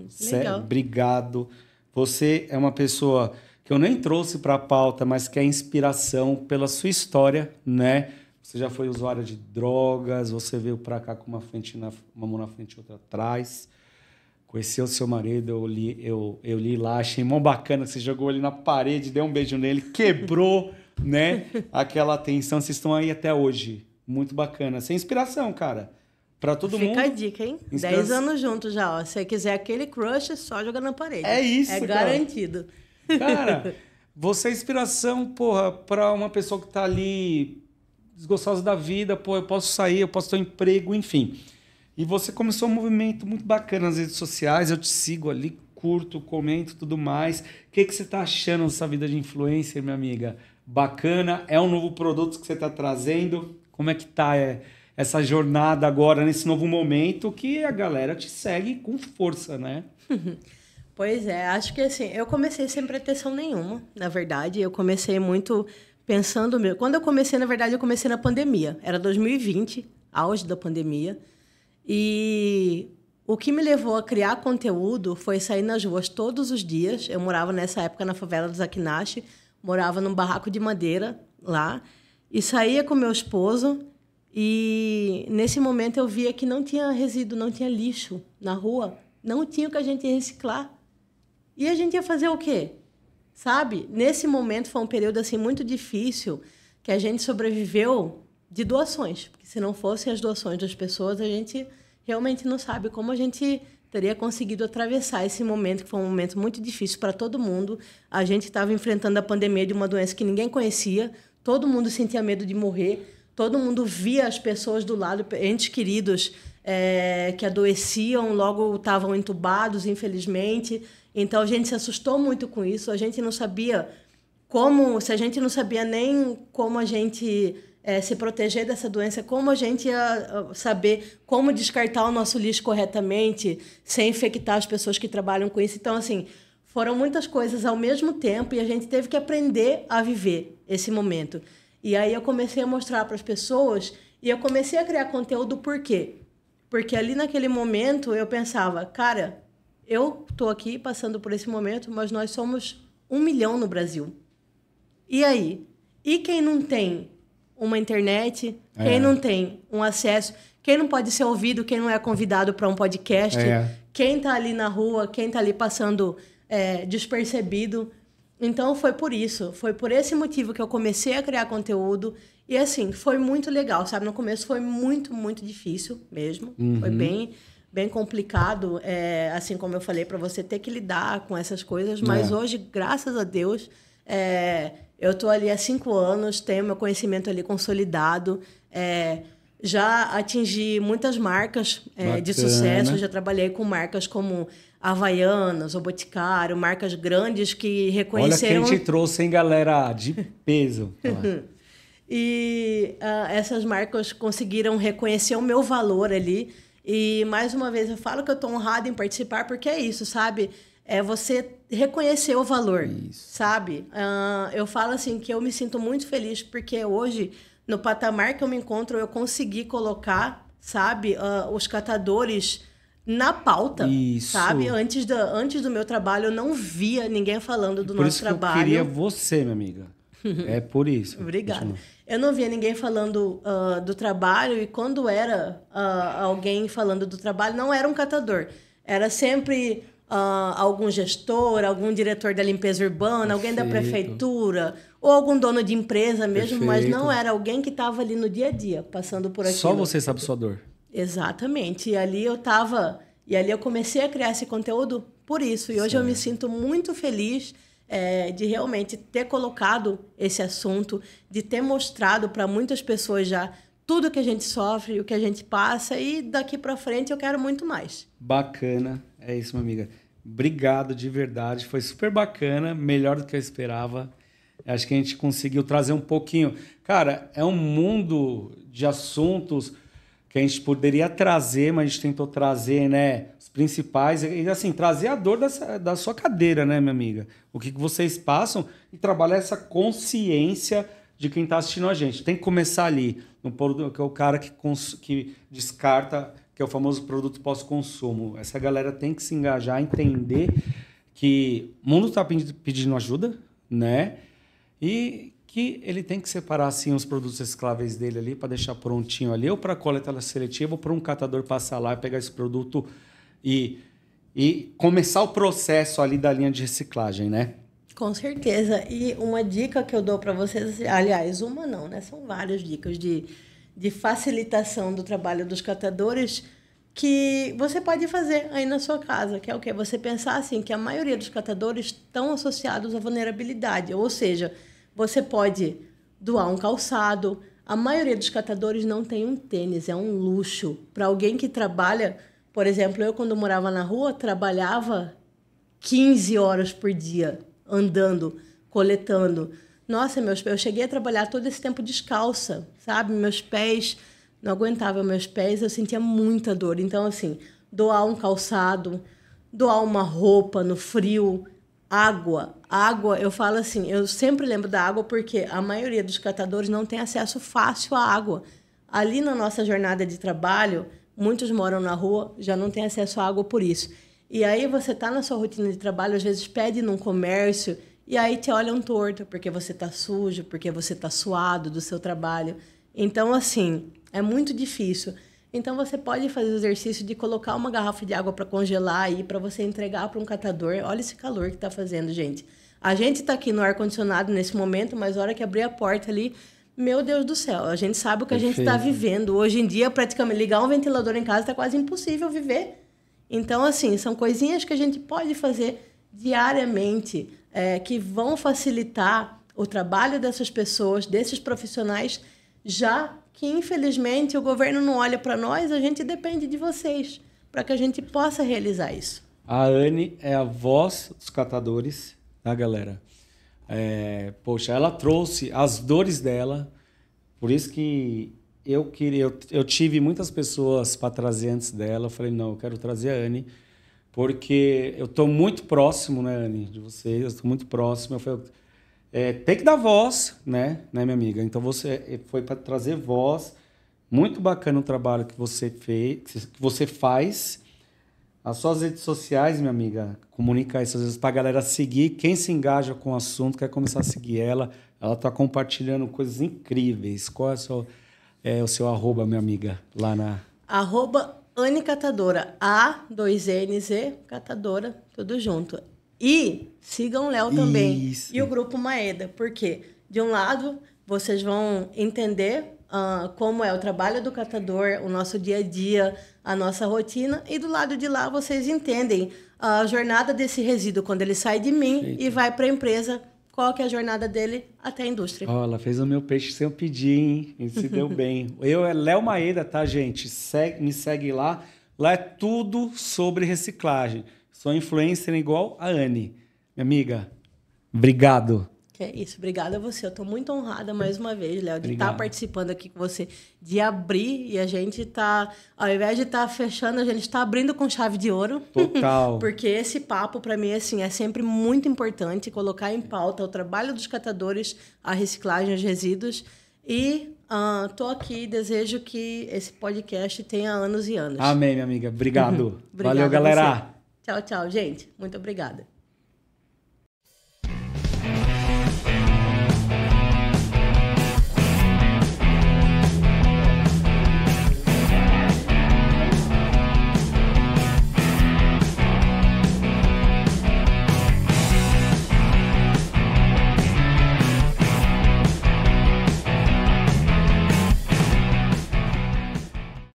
Sério, obrigado. Você é uma pessoa que eu nem trouxe para a pauta, mas que é inspiração pela sua história, né? Você já foi usuária de drogas, você veio para cá com uma mão na frente e outra atrás. Conheceu o seu marido, eu li lá, achei mó bacana, você jogou ele na parede, deu um beijo nele, quebrou, né? Aquela tensão, vocês estão aí até hoje. Muito bacana. Sem inspiração, cara. Pra todo mundo. Fica a dica, hein? 10 anos juntos já, ó. Se você quiser aquele crush, só jogar na parede. É isso, cara. Garantido. Cara, você é inspiração, porra, pra uma pessoa que tá ali desgostosa da vida, pô, eu posso sair, eu posso ter um emprego, enfim. E você começou um movimento muito bacana nas redes sociais, eu te sigo ali, curto, comento, tudo mais. O que você tá achando dessa vida de influencer, minha amiga? Bacana? É um novo produto que você tá trazendo? Como é que tá essa jornada agora, nesse novo momento, que a galera te segue com força, né? Pois é, acho que assim, eu comecei sem pretensão nenhuma, na verdade. Eu comecei muito pensando mesmo. Quando eu comecei, na verdade, eu comecei na pandemia. Era 2020, auge da pandemia. E o que me levou a criar conteúdo foi sair nas ruas todos os dias. Eu morava nessa época na favela do Zaquinache, morava num barraco de madeira lá, e saía com meu esposo. E nesse momento eu via que não tinha resíduo, não tinha lixo na rua, não tinha o que a gente ia reciclar. E a gente ia fazer o quê? Sabe? Nesse momento foi um período assim muito difícil, que a gente sobreviveu de doações, porque se não fossem as doações das pessoas, a gente realmente não sabe como a gente teria conseguido atravessar esse momento, que foi um momento muito difícil para todo mundo. A gente estava enfrentando a pandemia de uma doença que ninguém conhecia, todo mundo sentia medo de morrer, todo mundo via as pessoas do lado, entes queridos que adoeciam, logo estavam entubados, infelizmente. Então, a gente se assustou muito com isso. A gente não sabia se a gente não sabia nem como a gente se proteger dessa doença, como a gente ia saber como descartar o nosso lixo corretamente, sem infectar as pessoas que trabalham com isso. Então, assim, foram muitas coisas ao mesmo tempo e a gente teve que aprender a viver esse momento. E aí eu comecei a mostrar para as pessoas e eu comecei a criar conteúdo por quê? Porque ali naquele momento eu pensava, cara, eu tô aqui passando por esse momento, mas nós somos 1 milhão no Brasil. E aí? E quem não tem uma internet, quem não tem um acesso, quem não pode ser ouvido, quem não é convidado para um podcast, quem está ali na rua, quem está ali passando despercebido. Então, foi por isso, foi por esse motivo que eu comecei a criar conteúdo. E, assim, foi muito legal, sabe? No começo foi muito, muito difícil mesmo. Foi bem complicado, assim como eu falei, para você ter que lidar com essas coisas. Mas hoje, graças a Deus, eu estou ali há 5 anos, tenho meu conhecimento ali consolidado. Já atingi muitas marcas de sucesso, já trabalhei com marcas como Havaianas, o Boticário, marcas grandes que reconheceram... Olha quem te trouxe, hein, galera? De peso. E essas marcas conseguiram reconhecer o meu valor ali. E, mais uma vez, eu falo que eu estou honrada em participar, porque é isso, sabe? É você reconhecer o valor, sabe? Eu falo assim que eu me sinto muito feliz, porque hoje, no patamar que eu me encontro, eu consegui colocar, sabe, os catadores na pauta, sabe? Antes do meu trabalho, eu não via ninguém falando do nosso trabalho. Eu queria você, minha amiga. É por isso. Obrigada. Continua. Eu não via ninguém falando do trabalho, e quando era alguém falando do trabalho, não era um catador. Era sempre algum gestor, algum diretor da limpeza urbana, alguém da prefeitura, ou algum dono de empresa mesmo, mas não era alguém que estava ali no dia a dia, passando por aquilo. Só você sabe sua dor. Exatamente. E ali eu comecei a criar esse conteúdo por isso. E hoje eu me sinto muito feliz de realmente ter colocado esse assunto, de ter mostrado para muitas pessoas já tudo que a gente sofre, o que a gente passa, e daqui para frente eu quero muito mais. Bacana. É isso, minha amiga. Obrigado de verdade. Foi super bacana, melhor do que eu esperava. Acho que a gente conseguiu trazer um pouquinho. Cara, é um mundo de assuntos que a gente poderia trazer, mas a gente tentou trazer, né, os principais, e assim, trazer a dor da sua cadeira, né, minha amiga? O que vocês passam, e trabalhar essa consciência de quem está assistindo a gente. Tem que começar ali, que é o cara que descarta, que é o famoso produto pós-consumo. Essa galera tem que se engajar, entender que o mundo está pedindo ajuda, né? E que ele tem que separar assim os produtos recicláveis dele ali para deixar prontinho ali, ou para coleta seletiva, ou para um catador passar lá e pegar esse produto e começar o processo ali da linha de reciclagem, né? Com certeza. E uma dica que eu dou para vocês, aliás, uma não, né? São várias dicas de facilitação do trabalho dos catadores que você pode fazer aí na sua casa, que é o quê? Você pensar assim, que a maioria dos catadores estão associados à vulnerabilidade, ou seja, você pode doar um calçado. A maioria dos catadores não tem um tênis, é um luxo. Para alguém que trabalha, por exemplo, eu quando morava na rua, trabalhava 15 horas por dia, andando, coletando. Nossa, eu cheguei a trabalhar todo esse tempo descalça, sabe? Meus pés, não aguentava meus pés, eu sentia muita dor. Então, assim, doar um calçado, doar uma roupa no frio, água, eu falo assim, eu sempre lembro da água porque a maioria dos catadores não tem acesso fácil à água. Ali na nossa jornada de trabalho, muitos moram na rua, já não tem acesso à água por isso. E aí você está na sua rotina de trabalho, às vezes pede num comércio, e aí te olham torto, porque você está sujo, porque você está suado do seu trabalho. Então, assim, é muito difícil. Então, você pode fazer o exercício de colocar uma garrafa de água para congelar aí, para você entregar para um catador. Olha esse calor que está fazendo, gente. A gente está aqui no ar-condicionado nesse momento, mas na hora que abrir a porta ali, meu Deus do céu, a gente sabe o que a gente está vivendo. Hoje em dia, praticamente, ligar um ventilador em casa está quase impossível viver. Então, assim, são coisinhas que a gente pode fazer diariamente, que vão facilitar o trabalho dessas pessoas, desses profissionais, já que, infelizmente, o governo não olha para nós, a gente depende de vocês, para que a gente possa realizar isso. A Anne é a voz dos catadores, tá, galera? Poxa, ela trouxe as dores dela, por isso que eu tive muitas pessoas para trazer antes dela. Eu falei, não, eu quero trazer a Anne, porque eu estou muito próximo, né, Anne, de vocês, eu estou muito próximo. Eu falei, tem que dar voz, né, minha amiga? Então você foi para trazer voz Muito bacana o trabalho que você fez, que você faz. As suas redes sociais, minha amiga, comunica isso às vezes para a galera seguir. Quem se engaja com o assunto, quer começar a seguir ela. Ela está compartilhando coisas incríveis. Qual é o seu arroba, minha amiga, lá na... @Anne Catadora. A2NZ Catadora, tudo junto. E sigam o Léo também. Isso. E o Grupo Maeda. Porque, de um lado, vocês vão entender como é o trabalho do catador, o nosso dia a dia, a nossa rotina. E do lado de lá, vocês entendem a jornada desse resíduo, quando ele sai de mim e vai para a empresa. Qual que é a jornada dele até a indústria. Ela fez o meu peixe sem eu pedir, hein? E se deu bem. Eu é Léo Maeda, tá, gente? Me segue lá. Lá é tudo sobre reciclagem. Sou influencer igual a Anne. Minha amiga, obrigado. Que é isso. Obrigada a você. Eu estou muito honrada mais uma vez, Léo, de estar participando aqui com você, de abrir e a gente tá, ao invés de estar fechando, a gente está abrindo com chave de ouro. Total. Porque esse papo, para mim, assim, é sempre muito importante colocar em pauta o trabalho dos catadores, a reciclagem, os resíduos. E estou aqui e desejo que esse podcast tenha anos e anos. Amém, minha amiga. Obrigado. Valeu, galera. Tchau, tchau, gente. Muito obrigada.